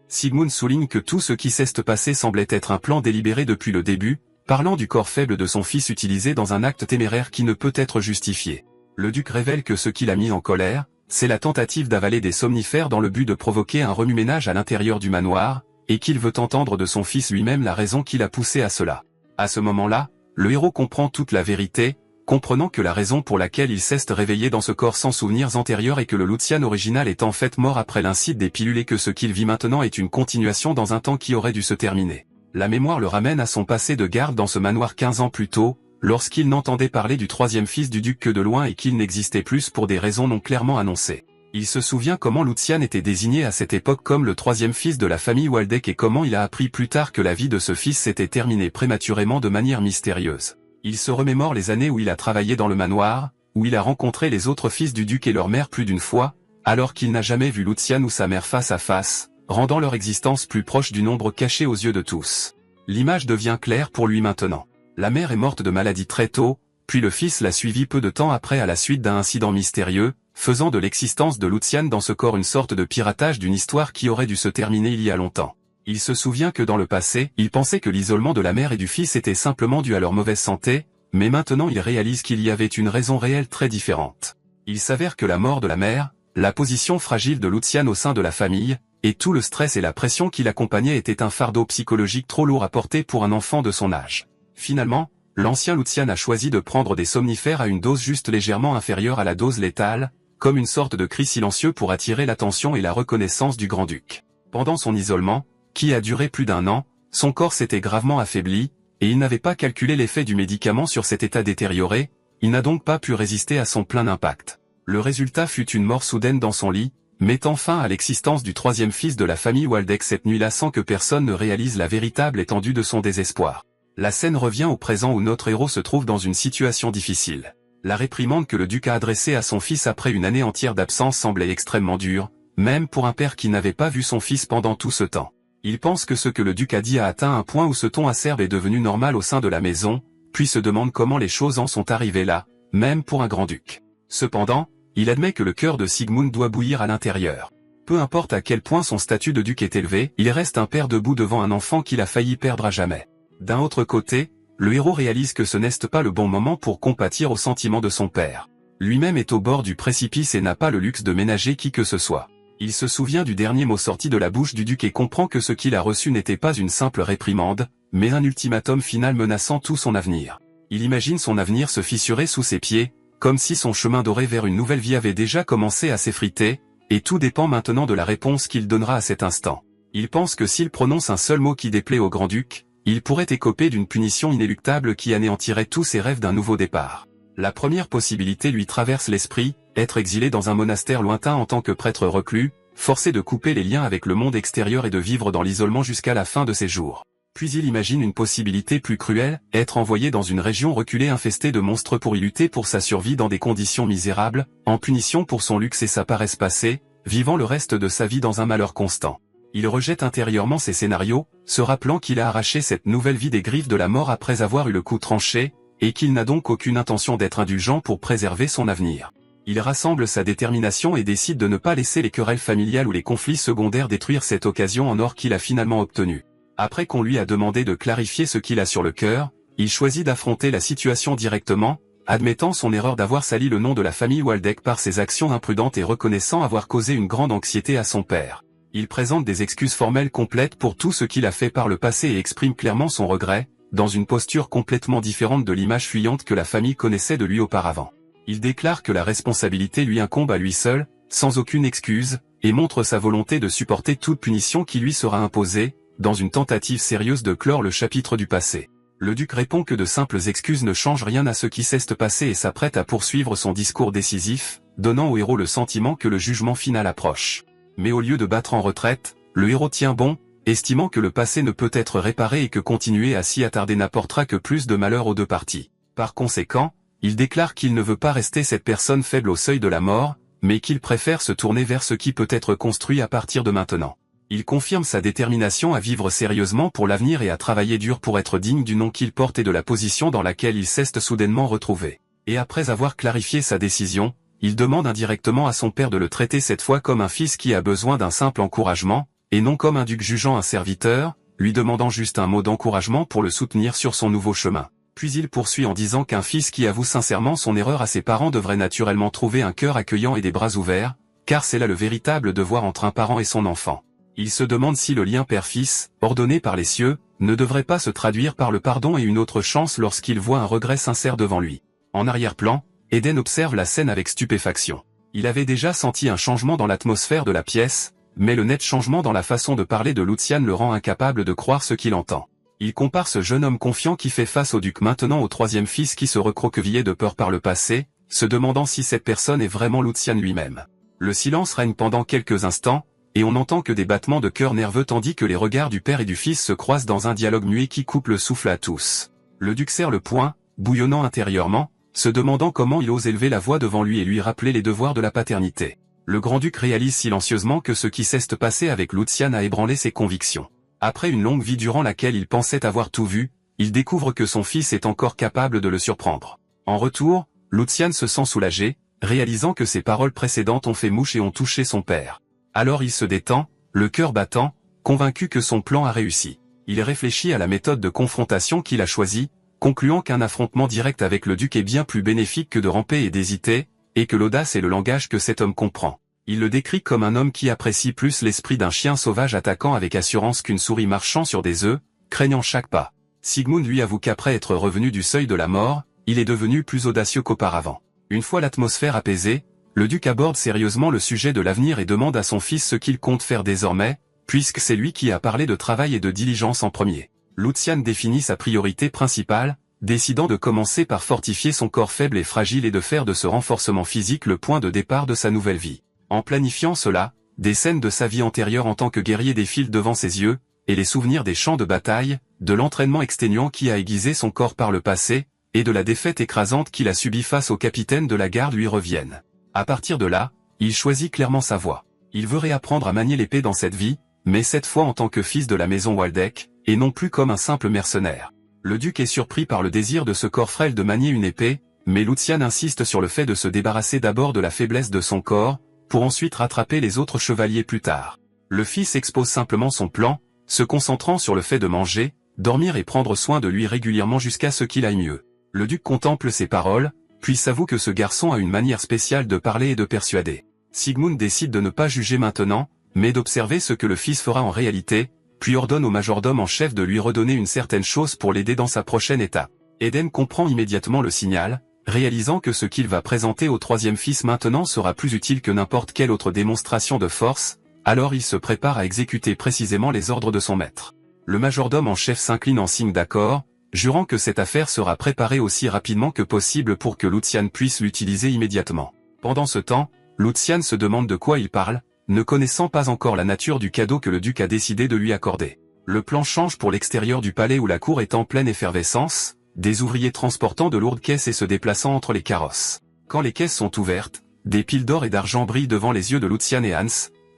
Sigmund souligne que tout ce qui s'est passé semblait être un plan délibéré depuis le début, parlant du corps faible de son fils utilisé dans un acte téméraire qui ne peut être justifié. Le duc révèle que ce qui l'a mis en colère, c'est la tentative d'avaler des somnifères dans le but de provoquer un remue-ménage à l'intérieur du manoir, et qu'il veut entendre de son fils lui-même la raison qui l'a poussé à cela. À ce moment-là, le héros comprend toute la vérité, comprenant que la raison pour laquelle il s'est réveillé dans ce corps sans souvenirs antérieurs et que le Lucian original est en fait mort après l'incide des pilules et que ce qu'il vit maintenant est une continuation dans un temps qui aurait dû se terminer. La mémoire le ramène à son passé de garde dans ce manoir 15 ans plus tôt, lorsqu'il n'entendait parler du troisième fils du duc que de loin et qu'il n'existait plus pour des raisons non clairement annoncées. Il se souvient comment Lucian était désigné à cette époque comme le troisième fils de la famille Waldeck et comment il a appris plus tard que la vie de ce fils s'était terminée prématurément de manière mystérieuse. Il se remémore les années où il a travaillé dans le manoir, où il a rencontré les autres fils du duc et leur mère plus d'une fois, alors qu'il n'a jamais vu Lucian ou sa mère face à face, rendant leur existence plus proche d'une ombre cachée aux yeux de tous. L'image devient claire pour lui maintenant. La mère est morte de maladie très tôt, puis le fils l'a suivi peu de temps après à la suite d'un incident mystérieux, faisant de l'existence de Lucian dans ce corps une sorte de piratage d'une histoire qui aurait dû se terminer il y a longtemps. Il se souvient que dans le passé, il pensait que l'isolement de la mère et du fils était simplement dû à leur mauvaise santé, mais maintenant il réalise qu'il y avait une raison réelle très différente. Il s'avère que la mort de la mère, la position fragile de Lucian au sein de la famille, et tout le stress et la pression qui l'accompagnaient étaient un fardeau psychologique trop lourd à porter pour un enfant de son âge. Finalement, l'ancien Lucian a choisi de prendre des somnifères à une dose juste légèrement inférieure à la dose létale, comme une sorte de cri silencieux pour attirer l'attention et la reconnaissance du grand-duc. Pendant son isolement, qui a duré plus d'1 an, son corps s'était gravement affaibli, et il n'avait pas calculé l'effet du médicament sur cet état détérioré, il n'a donc pas pu résister à son plein impact. Le résultat fut une mort soudaine dans son lit, mettant fin à l'existence du troisième fils de la famille Waldeck cette nuit-là sans que personne ne réalise la véritable étendue de son désespoir. La scène revient au présent où notre héros se trouve dans une situation difficile. La réprimande que le duc a adressée à son fils après une année entière d'absence semblait extrêmement dure, même pour un père qui n'avait pas vu son fils pendant tout ce temps. Il pense que ce que le duc a dit a atteint un point où ce ton acerbe est devenu normal au sein de la maison, puis se demande comment les choses en sont arrivées là, même pour un grand-duc. Cependant, il admet que le cœur de Sigmund doit bouillir à l'intérieur. Peu importe à quel point son statut de duc est élevé, il reste un père debout devant un enfant qu'il a failli perdre à jamais. D'un autre côté, le héros réalise que ce n'est pas le bon moment pour compatir aux sentiments de son père. Lui-même est au bord du précipice et n'a pas le luxe de ménager qui que ce soit. Il se souvient du dernier mot sorti de la bouche du duc et comprend que ce qu'il a reçu n'était pas une simple réprimande, mais un ultimatum final menaçant tout son avenir. Il imagine son avenir se fissurer sous ses pieds, comme si son chemin doré vers une nouvelle vie avait déjà commencé à s'effriter, et tout dépend maintenant de la réponse qu'il donnera à cet instant. Il pense que s'il prononce un seul mot qui déplaît au grand-duc, il pourrait écoper d'une punition inéluctable qui anéantirait tous ses rêves d'un nouveau départ. La première possibilité lui traverse l'esprit, être exilé dans un monastère lointain en tant que prêtre reclus, forcé de couper les liens avec le monde extérieur et de vivre dans l'isolement jusqu'à la fin de ses jours. Puis il imagine une possibilité plus cruelle, être envoyé dans une région reculée infestée de monstres pour y lutter pour sa survie dans des conditions misérables, en punition pour son luxe et sa paresse passée, vivant le reste de sa vie dans un malheur constant. Il rejette intérieurement ces scénarios, se rappelant qu'il a arraché cette nouvelle vie des griffes de la mort après avoir eu le coup tranché, et qu'il n'a donc aucune intention d'être indulgent pour préserver son avenir. Il rassemble sa détermination et décide de ne pas laisser les querelles familiales ou les conflits secondaires détruire cette occasion en or qu'il a finalement obtenue. Après qu'on lui a demandé de clarifier ce qu'il a sur le cœur, il choisit d'affronter la situation directement, admettant son erreur d'avoir sali le nom de la famille Waldeck par ses actions imprudentes et reconnaissant avoir causé une grande anxiété à son père. Il présente des excuses formelles complètes pour tout ce qu'il a fait par le passé et exprime clairement son regret, dans une posture complètement différente de l'image fuyante que la famille connaissait de lui auparavant. Il déclare que la responsabilité lui incombe à lui seul, sans aucune excuse, et montre sa volonté de supporter toute punition qui lui sera imposée, dans une tentative sérieuse de clore le chapitre du passé. Le duc répond que de simples excuses ne changent rien à ce qui s'est passé et s'apprête à poursuivre son discours décisif, donnant au héros le sentiment que le jugement final approche. Mais au lieu de battre en retraite, le héros tient bon, estimant que le passé ne peut être réparé et que continuer à s'y attarder n'apportera que plus de malheur aux deux parties. Par conséquent, il déclare qu'il ne veut pas rester cette personne faible au seuil de la mort, mais qu'il préfère se tourner vers ce qui peut être construit à partir de maintenant. Il confirme sa détermination à vivre sérieusement pour l'avenir et à travailler dur pour être digne du nom qu'il porte et de la position dans laquelle il s'est soudainement retrouvé. Et après avoir clarifié sa décision, il demande indirectement à son père de le traiter cette fois comme un fils qui a besoin d'un simple encouragement, et non comme un duc jugeant un serviteur, lui demandant juste un mot d'encouragement pour le soutenir sur son nouveau chemin. Puis il poursuit en disant qu'un fils qui avoue sincèrement son erreur à ses parents devrait naturellement trouver un cœur accueillant et des bras ouverts, car c'est là le véritable devoir entre un parent et son enfant. Il se demande si le lien père-fils, ordonné par les cieux, ne devrait pas se traduire par le pardon et une autre chance lorsqu'il voit un regret sincère devant lui. En arrière-plan, Eden observe la scène avec stupéfaction. Il avait déjà senti un changement dans l'atmosphère de la pièce, mais le net changement dans la façon de parler de Lucian le rend incapable de croire ce qu'il entend. Il compare ce jeune homme confiant qui fait face au duc maintenant au troisième fils qui se recroquevillait de peur par le passé, se demandant si cette personne est vraiment Lucian lui-même. Le silence règne pendant quelques instants, et on n'entend que des battements de cœur nerveux tandis que les regards du père et du fils se croisent dans un dialogue muet qui coupe le souffle à tous. Le duc serre le poing, bouillonnant intérieurement, se demandant comment il ose élever la voix devant lui et lui rappeler les devoirs de la paternité. Le grand-duc réalise silencieusement que ce qui s'est passé avec Lucian a ébranlé ses convictions. Après une longue vie durant laquelle il pensait avoir tout vu, il découvre que son fils est encore capable de le surprendre. En retour, Lucian se sent soulagé, réalisant que ses paroles précédentes ont fait mouche et ont touché son père. Alors il se détend, le cœur battant, convaincu que son plan a réussi. Il réfléchit à la méthode de confrontation qu'il a choisie, concluant qu'un affrontement direct avec le duc est bien plus bénéfique que de ramper et d'hésiter, et que l'audace est le langage que cet homme comprend. Il le décrit comme un homme qui apprécie plus l'esprit d'un chien sauvage attaquant avec assurance qu'une souris marchant sur des œufs, craignant chaque pas. Sigmund lui avoue qu'après être revenu du seuil de la mort, il est devenu plus audacieux qu'auparavant. Une fois l'atmosphère apaisée, le duc aborde sérieusement le sujet de l'avenir et demande à son fils ce qu'il compte faire désormais, puisque c'est lui qui a parlé de travail et de diligence en premier. Lucian définit sa priorité principale, décidant de commencer par fortifier son corps faible et fragile et de faire de ce renforcement physique le point de départ de sa nouvelle vie. En planifiant cela, des scènes de sa vie antérieure en tant que guerrier défilent devant ses yeux, et les souvenirs des champs de bataille, de l'entraînement exténuant qui a aiguisé son corps par le passé, et de la défaite écrasante qu'il a subie face au capitaine de la garde lui reviennent. À partir de là, il choisit clairement sa voie. Il veut réapprendre à manier l'épée dans cette vie, mais cette fois en tant que fils de la maison Waldeck, et non plus comme un simple mercenaire. Le duc est surpris par le désir de ce corps frêle de manier une épée, mais Lucian insiste sur le fait de se débarrasser d'abord de la faiblesse de son corps, pour ensuite rattraper les autres chevaliers plus tard. Le fils expose simplement son plan, se concentrant sur le fait de manger, dormir et prendre soin de lui régulièrement jusqu'à ce qu'il aille mieux. Le duc contemple ses paroles, puis s'avoue que ce garçon a une manière spéciale de parler et de persuader. Sigmund décide de ne pas juger maintenant, mais d'observer ce que le fils fera en réalité, puis ordonne au majordome en chef de lui redonner une certaine chose pour l'aider dans sa prochaine étape. Eden comprend immédiatement le signal, réalisant que ce qu'il va présenter au troisième fils maintenant sera plus utile que n'importe quelle autre démonstration de force, alors il se prépare à exécuter précisément les ordres de son maître. Le majordome en chef s'incline en signe d'accord, jurant que cette affaire sera préparée aussi rapidement que possible pour que Lucian puisse l'utiliser immédiatement. Pendant ce temps, Lucian se demande de quoi il parle, ne connaissant pas encore la nature du cadeau que le duc a décidé de lui accorder. Le plan change pour l'extérieur du palais où la cour est en pleine effervescence, des ouvriers transportant de lourdes caisses et se déplaçant entre les carrosses. Quand les caisses sont ouvertes, des piles d'or et d'argent brillent devant les yeux de Lucian et Hans,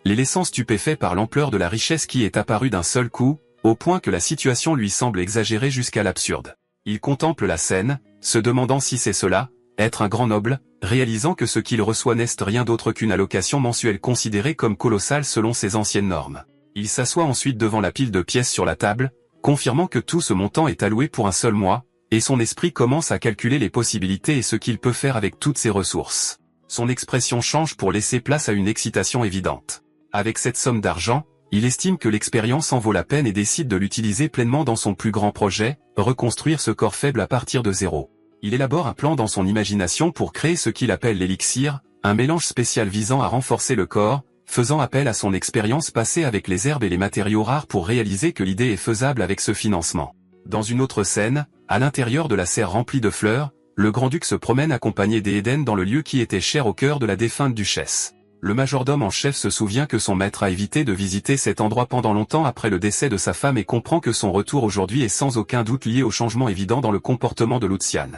les laissant stupéfaits par l'ampleur de la richesse qui est apparue d'un seul coup, au point que la situation lui semble exagérée jusqu'à l'absurde. Il contemple la scène, se demandant si c'est cela, être un grand noble, réalisant que ce qu'il reçoit n'est rien d'autre qu'une allocation mensuelle considérée comme colossale selon ses anciennes normes. Il s'assoit ensuite devant la pile de pièces sur la table, confirmant que tout ce montant est alloué pour un seul mois, et son esprit commence à calculer les possibilités et ce qu'il peut faire avec toutes ses ressources. Son expression change pour laisser place à une excitation évidente. Avec cette somme d'argent, il estime que l'expérience en vaut la peine et décide de l'utiliser pleinement dans son plus grand projet, reconstruire ce corps faible à partir de zéro. Il élabore un plan dans son imagination pour créer ce qu'il appelle l'élixir, un mélange spécial visant à renforcer le corps, faisant appel à son expérience passée avec les herbes et les matériaux rares pour réaliser que l'idée est faisable avec ce financement. Dans une autre scène, à l'intérieur de la serre remplie de fleurs, le grand-duc se promène accompagné d'Eden dans le lieu qui était cher au cœur de la défunte duchesse. Le majordome en chef se souvient que son maître a évité de visiter cet endroit pendant longtemps après le décès de sa femme et comprend que son retour aujourd'hui est sans aucun doute lié au changement évident dans le comportement de Lucian.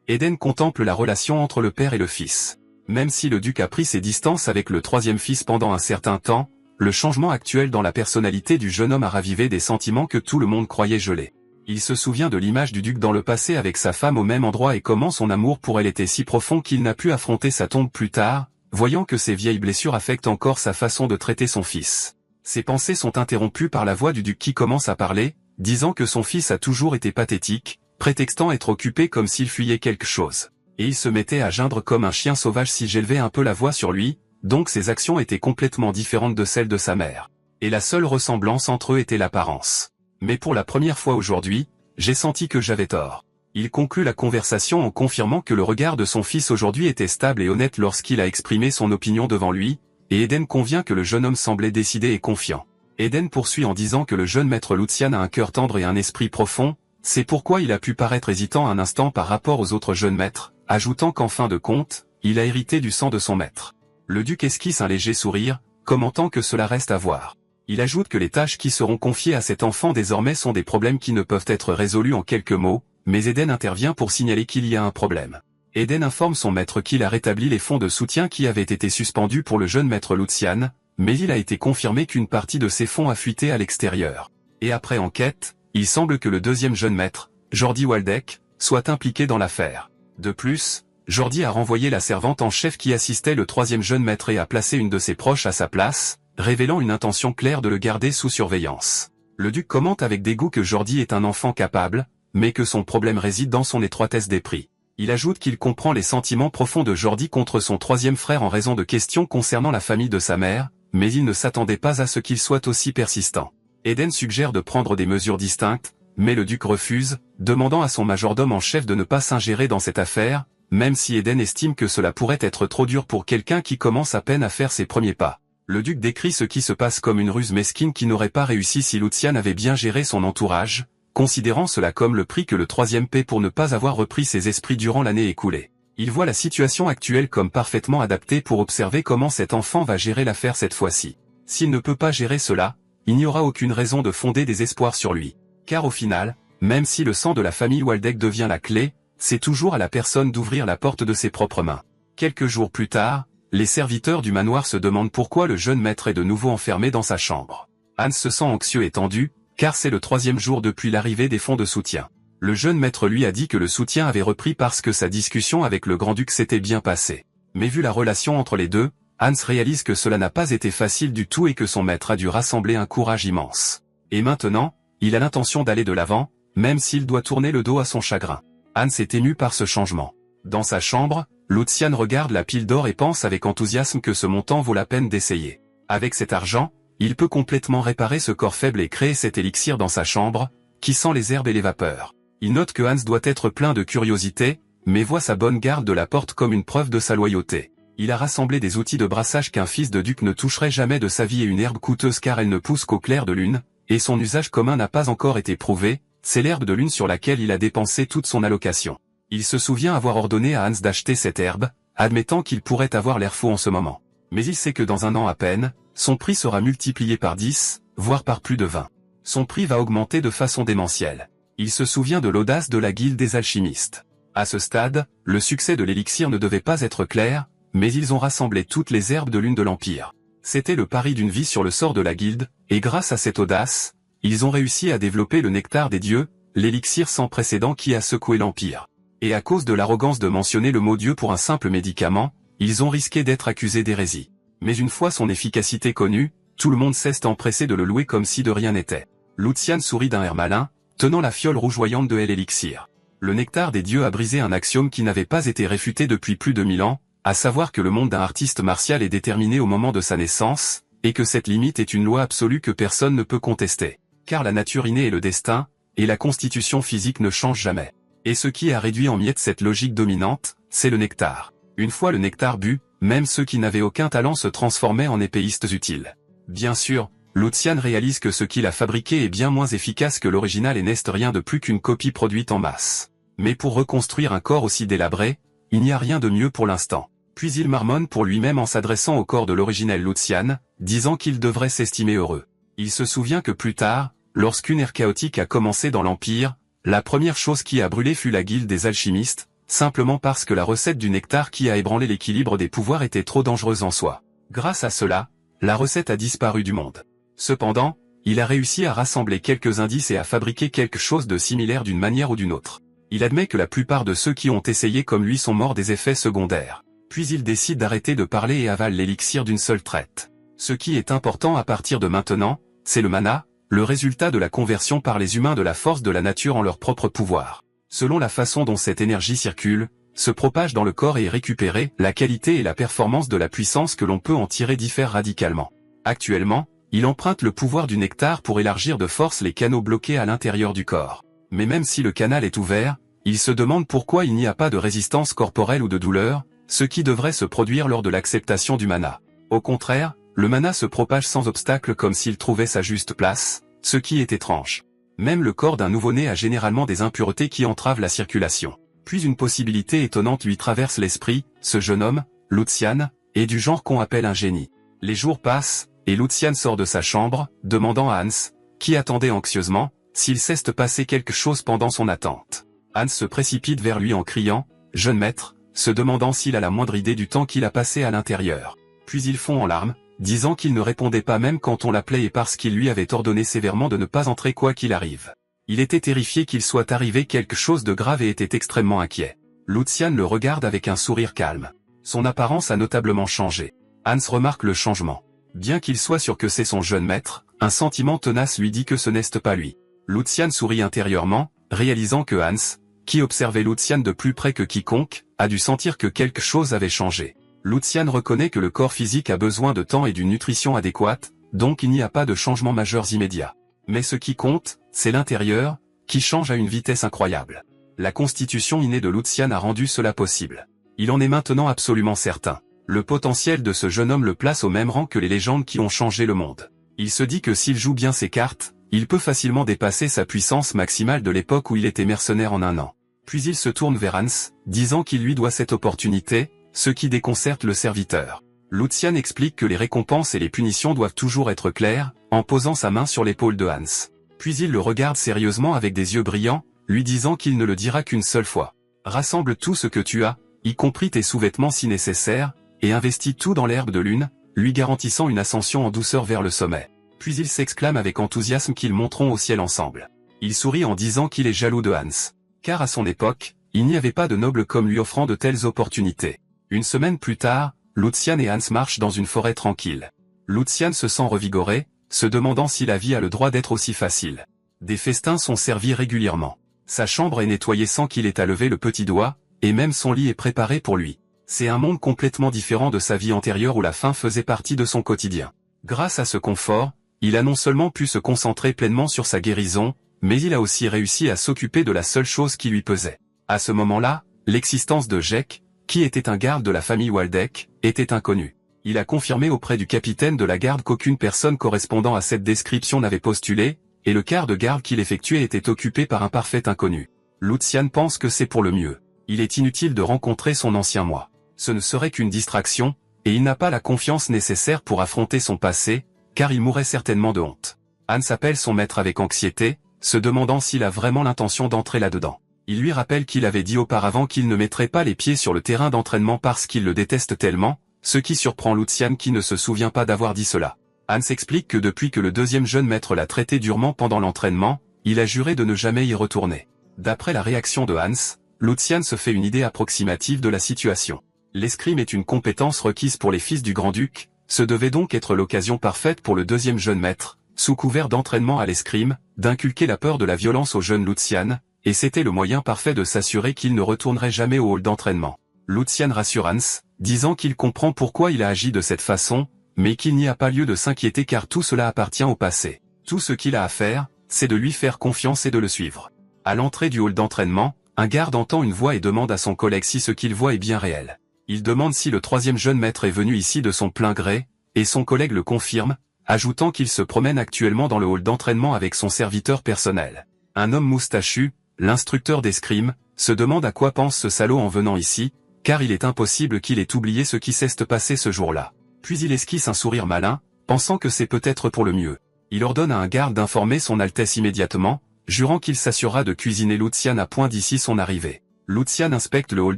Eden contemple la relation entre le père et le fils. Même si le duc a pris ses distances avec le troisième fils pendant un certain temps, le changement actuel dans la personnalité du jeune homme a ravivé des sentiments que tout le monde croyait gelés. Il se souvient de l'image du duc dans le passé avec sa femme au même endroit et comment son amour pour elle était si profond qu'il n'a pu affronter sa tombe plus tard, voyant que ses vieilles blessures affectent encore sa façon de traiter son fils. Ses pensées sont interrompues par la voix du duc qui commence à parler, disant que son fils a toujours été pathétique, prétextant être occupé comme s'il fuyait quelque chose. Et il se mettait à geindre comme un chien sauvage si j'élevais un peu la voix sur lui, donc ses actions étaient complètement différentes de celles de sa mère. Et la seule ressemblance entre eux était l'apparence. Mais pour la première fois aujourd'hui, j'ai senti que j'avais tort. Il conclut la conversation en confirmant que le regard de son fils aujourd'hui était stable et honnête lorsqu'il a exprimé son opinion devant lui, et Eden convient que le jeune homme semblait décidé et confiant. Eden poursuit en disant que le jeune maître Lucian a un cœur tendre et un esprit profond, c'est pourquoi il a pu paraître hésitant un instant par rapport aux autres jeunes maîtres, ajoutant qu'en fin de compte, il a hérité du sang de son maître. Le duc esquisse un léger sourire, commentant que cela reste à voir. Il ajoute que les tâches qui seront confiées à cet enfant désormais sont des problèmes qui ne peuvent être résolus en quelques mots, mais Eden intervient pour signaler qu'il y a un problème. Eden informe son maître qu'il a rétabli les fonds de soutien qui avaient été suspendus pour le jeune maître Lucian, mais il a été confirmé qu'une partie de ces fonds a fuité à l'extérieur. Et après enquête, il semble que le deuxième jeune maître, Jordi Waldeck, soit impliqué dans l'affaire. De plus, Jordi a renvoyé la servante en chef qui assistait le troisième jeune maître et a placé une de ses proches à sa place, révélant une intention claire de le garder sous surveillance. Le duc commente avec dégoût que Jordi est un enfant capable, mais que son problème réside dans son étroitesse d'esprit. Il ajoute qu'il comprend les sentiments profonds de Jordi contre son troisième frère en raison de questions concernant la famille de sa mère, mais il ne s'attendait pas à ce qu'il soit aussi persistant. Eden suggère de prendre des mesures distinctes, mais le duc refuse, demandant à son majordome en chef de ne pas s'ingérer dans cette affaire, même si Eden estime que cela pourrait être trop dur pour quelqu'un qui commence à peine à faire ses premiers pas. Le duc décrit ce qui se passe comme une ruse mesquine qui n'aurait pas réussi si Lucian avait bien géré son entourage, considérant cela comme le prix que le troisième paie pour ne pas avoir repris ses esprits durant l'année écoulée. Il voit la situation actuelle comme parfaitement adaptée pour observer comment cet enfant va gérer l'affaire cette fois-ci. S'il ne peut pas gérer cela, il n'y aura aucune raison de fonder des espoirs sur lui. Car au final, même si le sang de la famille Waldeck devient la clé, c'est toujours à la personne d'ouvrir la porte de ses propres mains. Quelques jours plus tard, les serviteurs du manoir se demandent pourquoi le jeune maître est de nouveau enfermé dans sa chambre. Hans se sent anxieux et tendu, car c'est le troisième jour depuis l'arrivée des fonds de soutien. Le jeune maître lui a dit que le soutien avait repris parce que sa discussion avec le grand-duc s'était bien passée. Mais vu la relation entre les deux, Hans réalise que cela n'a pas été facile du tout et que son maître a dû rassembler un courage immense. Et maintenant, il a l'intention d'aller de l'avant, même s'il doit tourner le dos à son chagrin. Hans est ému par ce changement. Dans sa chambre, Lucian regarde la pile d'or et pense avec enthousiasme que ce montant vaut la peine d'essayer. Avec cet argent, il peut complètement réparer ce corps faible et créer cet élixir dans sa chambre, qui sent les herbes et les vapeurs. Il note que Hans doit être plein de curiosité, mais voit sa bonne garde de la porte comme une preuve de sa loyauté. Il a rassemblé des outils de brassage qu'un fils de duc ne toucherait jamais de sa vie et une herbe coûteuse car elle ne pousse qu'au clair de lune, et son usage commun n'a pas encore été prouvé, c'est l'herbe de lune sur laquelle il a dépensé toute son allocation. Il se souvient avoir ordonné à Hans d'acheter cette herbe, admettant qu'il pourrait avoir l'air fou en ce moment. Mais il sait que dans un an à peine, son prix sera multiplié par 10, voire par plus de 20. Son prix va augmenter de façon démentielle. Il se souvient de l'audace de la guilde des alchimistes. À ce stade, le succès de l'élixir ne devait pas être clair, mais ils ont rassemblé toutes les herbes de lune de l'Empire. C'était le pari d'une vie sur le sort de la guilde, et grâce à cette audace, ils ont réussi à développer le nectar des dieux, l'élixir sans précédent qui a secoué l'Empire. Et à cause de l'arrogance de mentionner le mot Dieu pour un simple médicament, ils ont risqué d'être accusés d'hérésie. Mais une fois son efficacité connue, tout le monde s'est empressé de le louer comme si de rien n'était. Lucian sourit d'un air malin, tenant la fiole rougeoyante de l'élixir. Le nectar des dieux a brisé un axiome qui n'avait pas été réfuté depuis plus de 1000 ans, à savoir que le monde d'un artiste martial est déterminé au moment de sa naissance, et que cette limite est une loi absolue que personne ne peut contester. Car la nature innée est le destin, et la constitution physique ne change jamais. Et ce qui a réduit en miettes cette logique dominante, c'est le nectar. Une fois le nectar bu, même ceux qui n'avaient aucun talent se transformaient en épéistes utiles. Bien sûr, Lucian réalise que ce qu'il a fabriqué est bien moins efficace que l'original et n'est rien de plus qu'une copie produite en masse. Mais pour reconstruire un corps aussi délabré, il n'y a rien de mieux pour l'instant. Puis il marmonne pour lui-même en s'adressant au corps de l'originel Lucian, disant qu'il devrait s'estimer heureux. Il se souvient que plus tard, lorsqu'une ère chaotique a commencé dans l'Empire, la première chose qui a brûlé fut la guilde des alchimistes, simplement parce que la recette du nectar qui a ébranlé l'équilibre des pouvoirs était trop dangereuse en soi. Grâce à cela, la recette a disparu du monde. Cependant, il a réussi à rassembler quelques indices et à fabriquer quelque chose de similaire d'une manière ou d'une autre. Il admet que la plupart de ceux qui ont essayé comme lui sont morts des effets secondaires. Puis il décide d'arrêter de parler et avale l'élixir d'une seule traite. Ce qui est important à partir de maintenant, c'est le mana, le résultat de la conversion par les humains de la force de la nature en leur propre pouvoir. Selon la façon dont cette énergie circule, se propage dans le corps et est récupérée, la qualité et la performance de la puissance que l'on peut en tirer diffèrent radicalement. Actuellement, il emprunte le pouvoir du nectar pour élargir de force les canaux bloqués à l'intérieur du corps. Mais même si le canal est ouvert, il se demande pourquoi il n'y a pas de résistance corporelle ou de douleur, ce qui devrait se produire lors de l'acceptation du mana. Au contraire, le mana se propage sans obstacle comme s'il trouvait sa juste place, ce qui est étrange. Même le corps d'un nouveau-né a généralement des impuretés qui entravent la circulation. Puis une possibilité étonnante lui traverse l'esprit, ce jeune homme, Lucian, est du genre qu'on appelle un génie. Les jours passent, et Lucian sort de sa chambre, demandant à Hans, qui attendait anxieusement, s'il cesse de passer quelque chose pendant son attente. Hans se précipite vers lui en criant « Jeune maître », se demandant s'il a la moindre idée du temps qu'il a passé à l'intérieur. Puis il fond en larmes, disant qu'il ne répondait pas même quand on l'appelait et parce qu'il lui avait ordonné sévèrement de ne pas entrer quoi qu'il arrive. Il était terrifié qu'il soit arrivé quelque chose de grave et était extrêmement inquiet. Lucian le regarde avec un sourire calme. Son apparence a notablement changé. Hans remarque le changement. Bien qu'il soit sûr que c'est son jeune maître, un sentiment tenace lui dit que ce n'est pas lui. Lucian sourit intérieurement, réalisant que Hans, qui observait Lucian de plus près que quiconque, a dû sentir que quelque chose avait changé. Lucian reconnaît que le corps physique a besoin de temps et d'une nutrition adéquate, donc il n'y a pas de changement majeur immédiat. Mais ce qui compte, c'est l'intérieur, qui change à une vitesse incroyable. La constitution innée de Lucian a rendu cela possible. Il en est maintenant absolument certain. Le potentiel de ce jeune homme le place au même rang que les légendes qui ont changé le monde. Il se dit que s'il joue bien ses cartes, il peut facilement dépasser sa puissance maximale de l'époque où il était mercenaire en un an. Puis il se tourne vers Hans, disant qu'il lui doit cette opportunité, ce qui déconcerte le serviteur. Lucian explique que les récompenses et les punitions doivent toujours être claires, en posant sa main sur l'épaule de Hans. Puis il le regarde sérieusement avec des yeux brillants, lui disant qu'il ne le dira qu'une seule fois. Rassemble tout ce que tu as, y compris tes sous-vêtements si nécessaire, et investis tout dans l'herbe de lune, lui garantissant une ascension en douceur vers le sommet. Puis il s'exclame avec enthousiasme qu'ils monteront au ciel ensemble. Il sourit en disant qu'il est jaloux de Hans. Car à son époque, il n'y avait pas de noble comme lui offrant de telles opportunités. Une semaine plus tard, Lucian et Hans marchent dans une forêt tranquille. Lucian se sent revigoré, se demandant si la vie a le droit d'être aussi facile. Des festins sont servis régulièrement. Sa chambre est nettoyée sans qu'il ait à lever le petit doigt, et même son lit est préparé pour lui. C'est un monde complètement différent de sa vie antérieure où la faim faisait partie de son quotidien. Grâce à ce confort, il a non seulement pu se concentrer pleinement sur sa guérison, mais il a aussi réussi à s'occuper de la seule chose qui lui pesait. À ce moment-là, l'existence de Jek, qui était un garde de la famille Waldeck, était inconnue. Il a confirmé auprès du capitaine de la garde qu'aucune personne correspondant à cette description n'avait postulé, et le quart de garde qu'il effectuait était occupé par un parfait inconnu. Lucian pense que c'est pour le mieux. Il est inutile de rencontrer son ancien moi. Ce ne serait qu'une distraction, et il n'a pas la confiance nécessaire pour affronter son passé, car il mourrait certainement de honte. Hans appelle son maître avec anxiété, se demandant s'il a vraiment l'intention d'entrer là-dedans. Il lui rappelle qu'il avait dit auparavant qu'il ne mettrait pas les pieds sur le terrain d'entraînement parce qu'il le déteste tellement, ce qui surprend Lucian qui ne se souvient pas d'avoir dit cela. Hans explique que depuis que le deuxième jeune maître l'a traité durement pendant l'entraînement, il a juré de ne jamais y retourner. D'après la réaction de Hans, Lucian se fait une idée approximative de la situation. L'escrime est une compétence requise pour les fils du grand-duc, ce devait donc être l'occasion parfaite pour le deuxième jeune maître, sous couvert d'entraînement à l'escrime, d'inculquer la peur de la violence au jeune Lucian, et c'était le moyen parfait de s'assurer qu'il ne retournerait jamais au hall d'entraînement. Lucian rassure Hans, disant qu'il comprend pourquoi il a agi de cette façon, mais qu'il n'y a pas lieu de s'inquiéter car tout cela appartient au passé. Tout ce qu'il a à faire, c'est de lui faire confiance et de le suivre. À l'entrée du hall d'entraînement, un garde entend une voix et demande à son collègue si ce qu'il voit est bien réel. Il demande si le troisième jeune maître est venu ici de son plein gré, et son collègue le confirme, ajoutant qu'il se promène actuellement dans le hall d'entraînement avec son serviteur personnel. Un homme moustachu, l'instructeur d'escrime, se demande à quoi pense ce salaud en venant ici, car il est impossible qu'il ait oublié ce qui s'est passé ce jour-là. Puis il esquisse un sourire malin, pensant que c'est peut-être pour le mieux. Il ordonne à un garde d'informer son Altesse immédiatement, jurant qu'il s'assurera de cuisiner Lucian à point d'ici son arrivée. Lucian inspecte le hall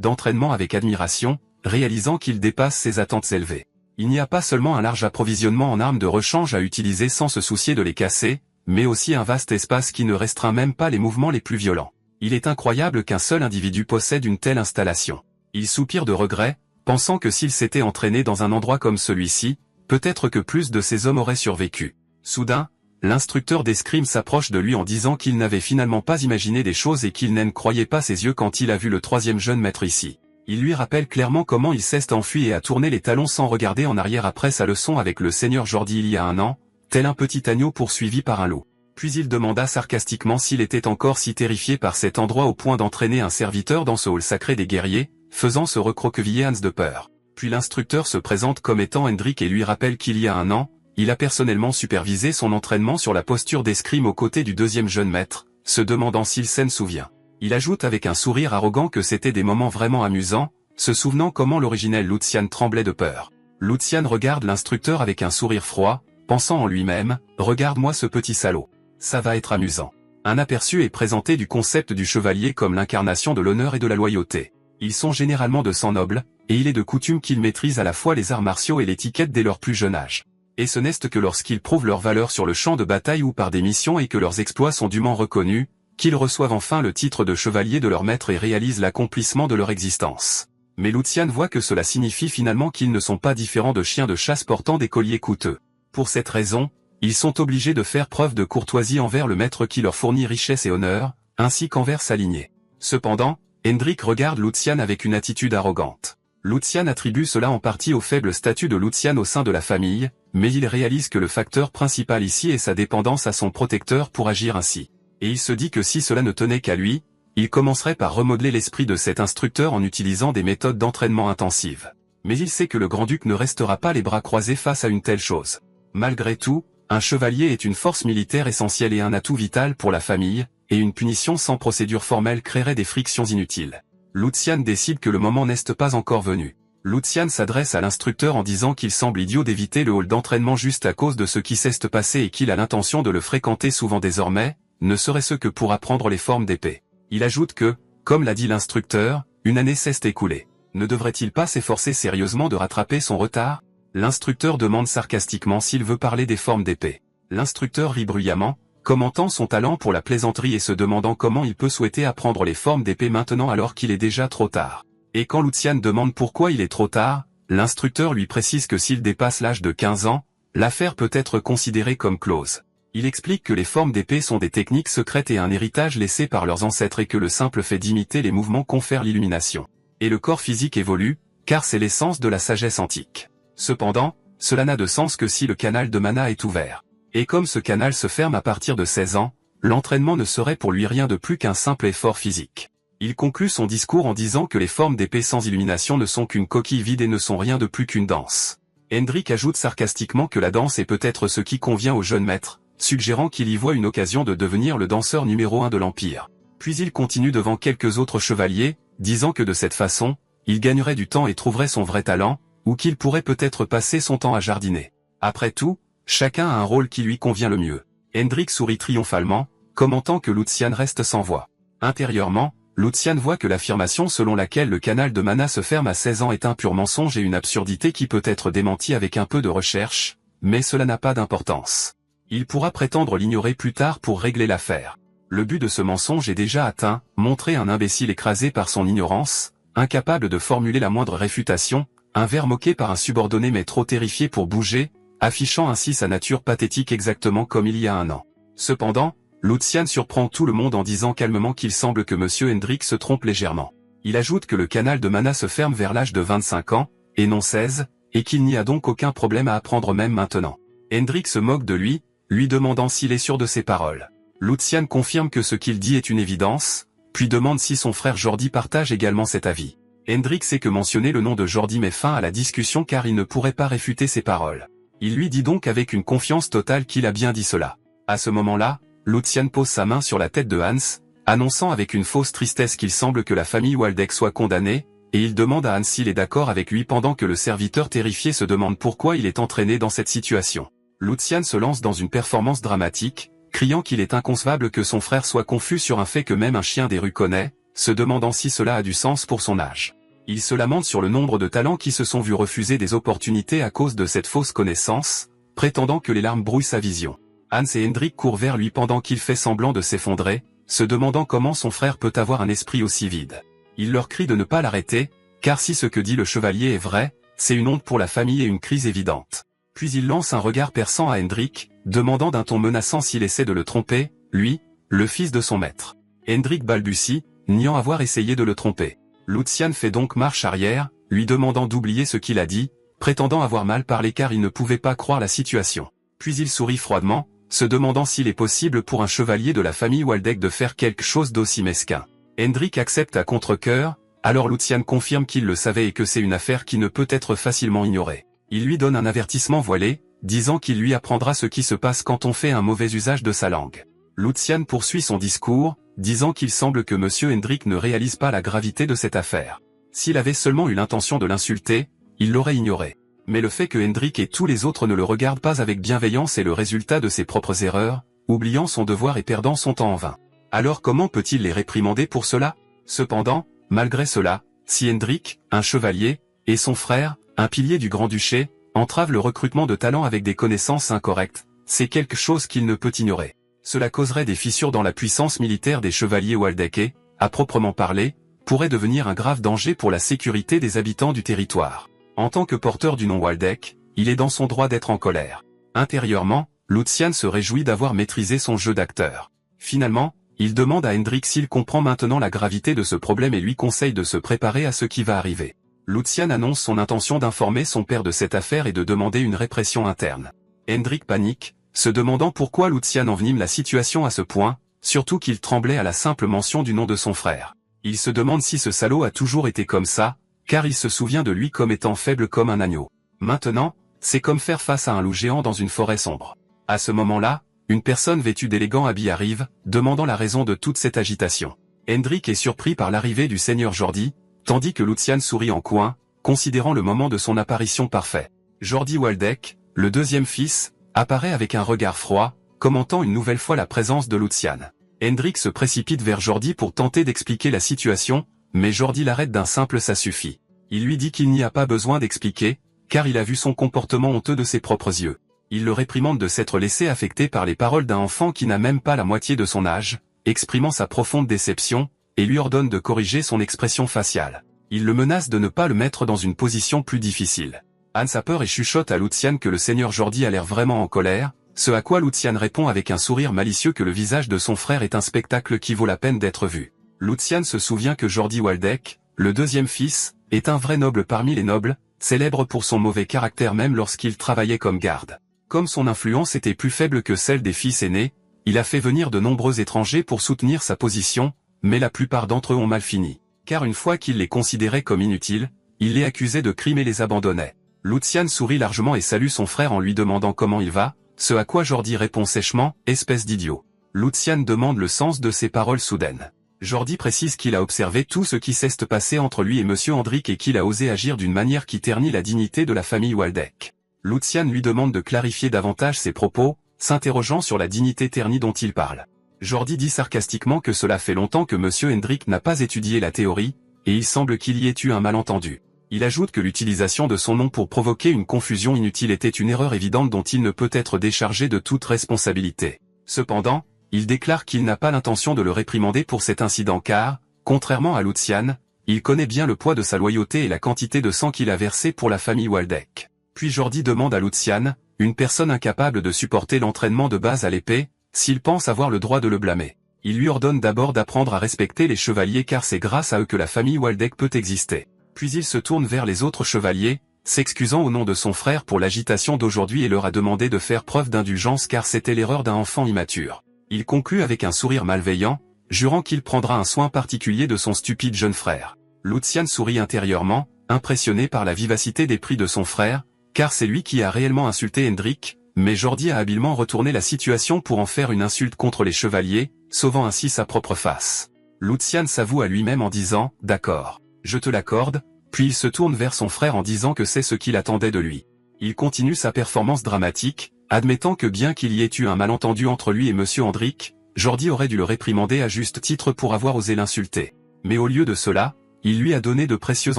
d'entraînement avec admiration, réalisant qu'il dépasse ses attentes élevées. Il n'y a pas seulement un large approvisionnement en armes de rechange à utiliser sans se soucier de les casser, mais aussi un vaste espace qui ne restreint même pas les mouvements les plus violents. Il est incroyable qu'un seul individu possède une telle installation. Il soupire de regret, pensant que s'il s'était entraîné dans un endroit comme celui-ci, peut-être que plus de ces hommes auraient survécu. Soudain, l'instructeur d'escrime s'approche de lui en disant qu'il n'avait finalement pas imaginé des choses et qu'il ne croyait pas ses yeux quand il a vu le troisième jeune maître ici. Il lui rappelle clairement comment il s'est enfui et a tourné les talons sans regarder en arrière après sa leçon avec le seigneur Jordi il y a un an, tel un petit agneau poursuivi par un loup. Puis il demanda sarcastiquement s'il était encore si terrifié par cet endroit au point d'entraîner un serviteur dans ce hall sacré des guerriers, faisant se recroqueviller Hans de peur. Puis l'instructeur se présente comme étant Hendrik et lui rappelle qu'il y a un an, il a personnellement supervisé son entraînement sur la posture d'escrime aux côtés du deuxième jeune maître, se demandant s'il s'en souvient. Il ajoute avec un sourire arrogant que c'était des moments vraiment amusants, se souvenant comment l'originel Lucian tremblait de peur. Lucian regarde l'instructeur avec un sourire froid, pensant en lui-même, « Regarde-moi ce petit salaud. Ça va être amusant. » Un aperçu est présenté du concept du chevalier comme l'incarnation de l'honneur et de la loyauté. Ils sont généralement de sang noble, et il est de coutume qu'ils maîtrisent à la fois les arts martiaux et l'étiquette dès leur plus jeune âge. Et ce n'est que lorsqu'ils prouvent leur valeur sur le champ de bataille ou par des missions et que leurs exploits sont dûment reconnus, qu'ils reçoivent enfin le titre de chevalier de leur maître et réalisent l'accomplissement de leur existence. Mais Lucian voit que cela signifie finalement qu'ils ne sont pas différents de chiens de chasse portant des colliers coûteux. Pour cette raison, ils sont obligés de faire preuve de courtoisie envers le maître qui leur fournit richesse et honneur, ainsi qu'envers sa lignée. Cependant, Hendrik regarde Lucian avec une attitude arrogante. Lucian attribue cela en partie au faible statut de Lucian au sein de la famille, mais il réalise que le facteur principal ici est sa dépendance à son protecteur pour agir ainsi. Et il se dit que si cela ne tenait qu'à lui, il commencerait par remodeler l'esprit de cet instructeur en utilisant des méthodes d'entraînement intensives. Mais il sait que le grand-duc ne restera pas les bras croisés face à une telle chose. Malgré tout, un chevalier est une force militaire essentielle et un atout vital pour la famille, et une punition sans procédure formelle créerait des frictions inutiles. Lucian décide que le moment n'est pas encore venu. Lucian s'adresse à l'instructeur en disant qu'il semble idiot d'éviter le hall d'entraînement juste à cause de ce qui s'est passé et qu'il a l'intention de le fréquenter souvent désormais, ne serait-ce que pour apprendre les formes d'épée. Il ajoute que, comme l'a dit l'instructeur, une année s'est écoulée. Ne devrait-il pas s'efforcer sérieusement de rattraper son retard? L'instructeur demande sarcastiquement s'il veut parler des formes d'épée. L'instructeur rit bruyamment, commentant son talent pour la plaisanterie et se demandant comment il peut souhaiter apprendre les formes d'épée maintenant alors qu'il est déjà trop tard. Et quand Lucian demande pourquoi il est trop tard, l'instructeur lui précise que s'il dépasse l'âge de 15 ans, l'affaire peut être considérée comme close. Il explique que les formes d'épée sont des techniques secrètes et un héritage laissé par leurs ancêtres et que le simple fait d'imiter les mouvements confère l'illumination. Et le corps physique évolue, car c'est l'essence de la sagesse antique. Cependant, cela n'a de sens que si le canal de mana est ouvert. Et comme ce canal se ferme à partir de 16 ans, l'entraînement ne serait pour lui rien de plus qu'un simple effort physique. Il conclut son discours en disant que les formes d'épée sans illumination ne sont qu'une coquille vide et ne sont rien de plus qu'une danse. Hendrik ajoute sarcastiquement que la danse est peut-être ce qui convient au jeune maître, suggérant qu'il y voit une occasion de devenir le danseur numéro 1 de l'Empire. Puis il continue devant quelques autres chevaliers, disant que de cette façon, il gagnerait du temps et trouverait son vrai talent, ou qu'il pourrait peut-être passer son temps à jardiner. Après tout, chacun a un rôle qui lui convient le mieux. Hendrik sourit triomphalement, commentant que Lucian reste sans voix. Intérieurement, Lucian voit que l'affirmation selon laquelle le canal de mana se ferme à 16 ans est un pur mensonge et une absurdité qui peut être démentie avec un peu de recherche, mais cela n'a pas d'importance. Il pourra prétendre l'ignorer plus tard pour régler l'affaire. Le but de ce mensonge est déjà atteint, montrer un imbécile écrasé par son ignorance, incapable de formuler la moindre réfutation, un ver moqué par un subordonné mais trop terrifié pour bouger, affichant ainsi sa nature pathétique exactement comme il y a un an. Cependant, Lucian surprend tout le monde en disant calmement qu'il semble que Monsieur Hendrik se trompe légèrement. Il ajoute que le canal de mana se ferme vers l'âge de 25 ans, et non 16, et qu'il n'y a donc aucun problème à apprendre même maintenant. Hendrik se moque de lui demandant s'il est sûr de ses paroles. Lucian confirme que ce qu'il dit est une évidence, puis demande si son frère Jordi partage également cet avis. Hendrik sait que mentionner le nom de Jordi met fin à la discussion car il ne pourrait pas réfuter ses paroles. Il lui dit donc avec une confiance totale qu'il a bien dit cela. À ce moment-là, Lucian pose sa main sur la tête de Hans, annonçant avec une fausse tristesse qu'il semble que la famille Waldeck soit condamnée, et il demande à Hans s'il est d'accord avec lui pendant que le serviteur terrifié se demande pourquoi il est entraîné dans cette situation. Lucian se lance dans une performance dramatique, criant qu'il est inconcevable que son frère soit confus sur un fait que même un chien des rues connaît, se demandant si cela a du sens pour son âge. Il se lamente sur le nombre de talents qui se sont vus refuser des opportunités à cause de cette fausse connaissance, prétendant que les larmes brouillent sa vision. Hans et Hendrik courent vers lui pendant qu'il fait semblant de s'effondrer, se demandant comment son frère peut avoir un esprit aussi vide. Il leur crie de ne pas l'arrêter, car si ce que dit le chevalier est vrai, c'est une honte pour la famille et une crise évidente. Puis il lance un regard perçant à Hendrik, demandant d'un ton menaçant s'il essaie de le tromper, lui, le fils de son maître. Hendrik balbutie, niant avoir essayé de le tromper. Lucian fait donc marche arrière, lui demandant d'oublier ce qu'il a dit, prétendant avoir mal parlé car il ne pouvait pas croire la situation. Puis il sourit froidement, se demandant s'il est possible pour un chevalier de la famille Waldeck de faire quelque chose d'aussi mesquin. Hendrik accepte à contre-cœur, alors Lucian confirme qu'il le savait et que c'est une affaire qui ne peut être facilement ignorée. Il lui donne un avertissement voilé, disant qu'il lui apprendra ce qui se passe quand on fait un mauvais usage de sa langue. Lucian poursuit son discours, disant qu'il semble que M. Hendrik ne réalise pas la gravité de cette affaire. S'il avait seulement eu l'intention de l'insulter, il l'aurait ignoré. Mais le fait que Hendrik et tous les autres ne le regardent pas avec bienveillance est le résultat de ses propres erreurs, oubliant son devoir et perdant son temps en vain. Alors comment peut-il les réprimander pour cela? Cependant, malgré cela, si Hendrik, un chevalier, et son frère, un pilier du Grand-Duché, entravent le recrutement de talents avec des connaissances incorrectes, c'est quelque chose qu'il ne peut ignorer. Cela causerait des fissures dans la puissance militaire des chevaliers Waldeck et, à proprement parler, pourrait devenir un grave danger pour la sécurité des habitants du territoire. En tant que porteur du nom Waldeck, il est dans son droit d'être en colère. Intérieurement, Lucian se réjouit d'avoir maîtrisé son jeu d'acteur. Finalement, il demande à Hendrik s'il comprend maintenant la gravité de ce problème et lui conseille de se préparer à ce qui va arriver. Lucian annonce son intention d'informer son père de cette affaire et de demander une répression interne. Hendrik panique, se demandant pourquoi Lucian envenime la situation à ce point, surtout qu'il tremblait à la simple mention du nom de son frère. Il se demande si ce salaud a toujours été comme ça, car il se souvient de lui comme étant faible comme un agneau. Maintenant, c'est comme faire face à un loup géant dans une forêt sombre. À ce moment-là, une personne vêtue d'élégants habits arrive, demandant la raison de toute cette agitation. Hendrik est surpris par l'arrivée du seigneur Jordi, tandis que Lucian sourit en coin, considérant le moment de son apparition parfait. Jordi Waldeck, le deuxième fils, apparaît avec un regard froid, commentant une nouvelle fois la présence de Lucian. Hendrik se précipite vers Jordi pour tenter d'expliquer la situation, mais Jordi l'arrête d'un simple ça suffit. Il lui dit qu'il n'y a pas besoin d'expliquer, car il a vu son comportement honteux de ses propres yeux. Il le réprimande de s'être laissé affecter par les paroles d'un enfant qui n'a même pas la moitié de son âge, exprimant sa profonde déception, et lui ordonne de corriger son expression faciale. Il le menace de ne pas le mettre dans une position plus difficile. Hans a peur et chuchote à Lucian que le seigneur Jordi a l'air vraiment en colère, ce à quoi Lucian répond avec un sourire malicieux que le visage de son frère est un spectacle qui vaut la peine d'être vu. Lucian se souvient que Jordi Waldeck, le deuxième fils, est un vrai noble parmi les nobles, célèbre pour son mauvais caractère même lorsqu'il travaillait comme garde. Comme son influence était plus faible que celle des fils aînés, il a fait venir de nombreux étrangers pour soutenir sa position, mais la plupart d'entre eux ont mal fini. Car une fois qu'il les considérait comme inutiles, il les accusait de crimes et les abandonnait. Lucian sourit largement et salue son frère en lui demandant comment il va, ce à quoi Jordi répond sèchement, « Espèce d'idiot ». Lucian demande le sens de ces paroles soudaines. Jordi précise qu'il a observé tout ce qui s'est passé entre lui et M. Hendrik et qu'il a osé agir d'une manière qui ternit la dignité de la famille Waldeck. Lucian lui demande de clarifier davantage ses propos, s'interrogeant sur la dignité ternie dont il parle. Jordi dit sarcastiquement que cela fait longtemps que M. Hendrik n'a pas étudié la théorie, et il semble qu'il y ait eu un malentendu. Il ajoute que l'utilisation de son nom pour provoquer une confusion inutile était une erreur évidente dont il ne peut être déchargé de toute responsabilité. Cependant, il déclare qu'il n'a pas l'intention de le réprimander pour cet incident car, contrairement à Lucian, il connaît bien le poids de sa loyauté et la quantité de sang qu'il a versé pour la famille Waldeck. Puis Jordi demande à Lucian, une personne incapable de supporter l'entraînement de base à l'épée, s'il pense avoir le droit de le blâmer. Il lui ordonne d'abord d'apprendre à respecter les chevaliers car c'est grâce à eux que la famille Waldeck peut exister. Puis il se tourne vers les autres chevaliers, s'excusant au nom de son frère pour l'agitation d'aujourd'hui et leur a demandé de faire preuve d'indulgence car c'était l'erreur d'un enfant immature. Il conclut avec un sourire malveillant, jurant qu'il prendra un soin particulier de son stupide jeune frère. Lucian sourit intérieurement, impressionné par la vivacité d'esprit de son frère, car c'est lui qui a réellement insulté Hendrik, mais Jordi a habilement retourné la situation pour en faire une insulte contre les chevaliers, sauvant ainsi sa propre face. Lucian s'avoue à lui-même en disant « D'accord, je te l'accorde », puis il se tourne vers son frère en disant que c'est ce qu'il attendait de lui. Il continue sa performance dramatique, admettant que bien qu'il y ait eu un malentendu entre lui et M. Hendrik, Jordi aurait dû le réprimander à juste titre pour avoir osé l'insulter. Mais au lieu de cela, il lui a donné de précieux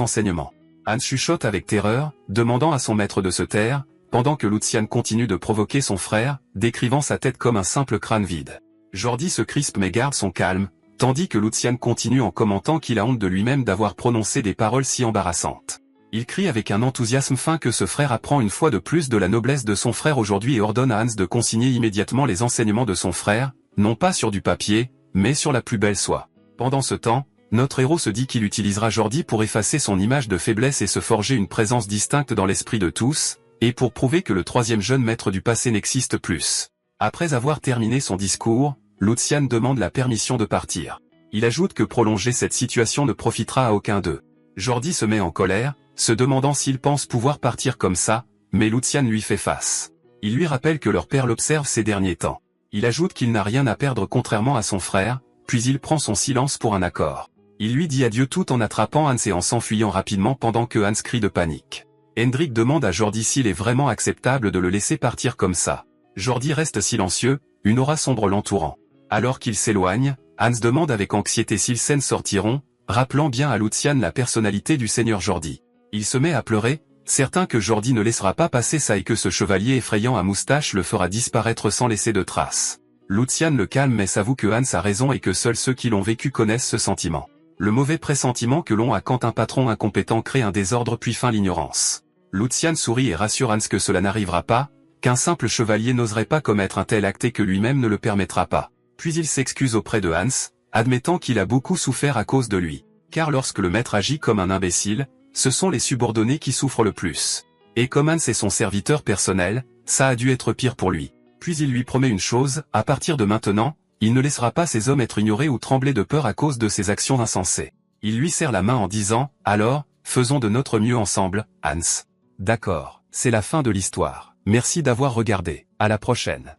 enseignements. Hans chuchote avec terreur, demandant à son maître de se taire, pendant que Lucian continue de provoquer son frère, décrivant sa tête comme un simple crâne vide. Jordi se crispe mais garde son calme, tandis que Lucian continue en commentant qu'il a honte de lui-même d'avoir prononcé des paroles si embarrassantes. Il crie avec un enthousiasme fin que ce frère apprend une fois de plus de la noblesse de son frère aujourd'hui et ordonne à Hans de consigner immédiatement les enseignements de son frère, non pas sur du papier, mais sur la plus belle soie. Pendant ce temps, notre héros se dit qu'il utilisera Jordi pour effacer son image de faiblesse et se forger une présence distincte dans l'esprit de tous, et pour prouver que le troisième jeune maître du passé n'existe plus. Après avoir terminé son discours, Lucian demande la permission de partir. Il ajoute que prolonger cette situation ne profitera à aucun d'eux. Jordi se met en colère, se demandant s'il pense pouvoir partir comme ça, mais Lucian lui fait face. Il lui rappelle que leur père l'observe ces derniers temps. Il ajoute qu'il n'a rien à perdre contrairement à son frère, puis il prend son silence pour un accord. Il lui dit adieu tout en attrapant Hans et en s'enfuyant rapidement pendant que Hans crie de panique. Hendrik demande à Jordi s'il est vraiment acceptable de le laisser partir comme ça. Jordi reste silencieux, une aura sombre l'entourant. Alors qu'il s'éloigne, Hans demande avec anxiété s'ils scènes sortiront, rappelant bien à Lucian la personnalité du seigneur Jordi. Il se met à pleurer, certain que Jordi ne laissera pas passer ça et que ce chevalier effrayant à moustache le fera disparaître sans laisser de traces. Lucian le calme mais s'avoue que Hans a raison et que seuls ceux qui l'ont vécu connaissent ce sentiment. Le mauvais pressentiment que l'on a quand un patron incompétent crée un désordre puis feint l'ignorance. Lucian sourit et rassure Hans que cela n'arrivera pas, qu'un simple chevalier n'oserait pas commettre un tel acte et que lui-même ne le permettra pas. Puis il s'excuse auprès de Hans, admettant qu'il a beaucoup souffert à cause de lui. Car lorsque le maître agit comme un imbécile, ce sont les subordonnés qui souffrent le plus. Et comme Hans est son serviteur personnel, ça a dû être pire pour lui. Puis il lui promet une chose, à partir de maintenant, il ne laissera pas ses hommes être ignorés ou trembler de peur à cause de ses actions insensées. Il lui serre la main en disant, alors, faisons de notre mieux ensemble, Hans. D'accord, c'est la fin de l'histoire. Merci d'avoir regardé, à la prochaine.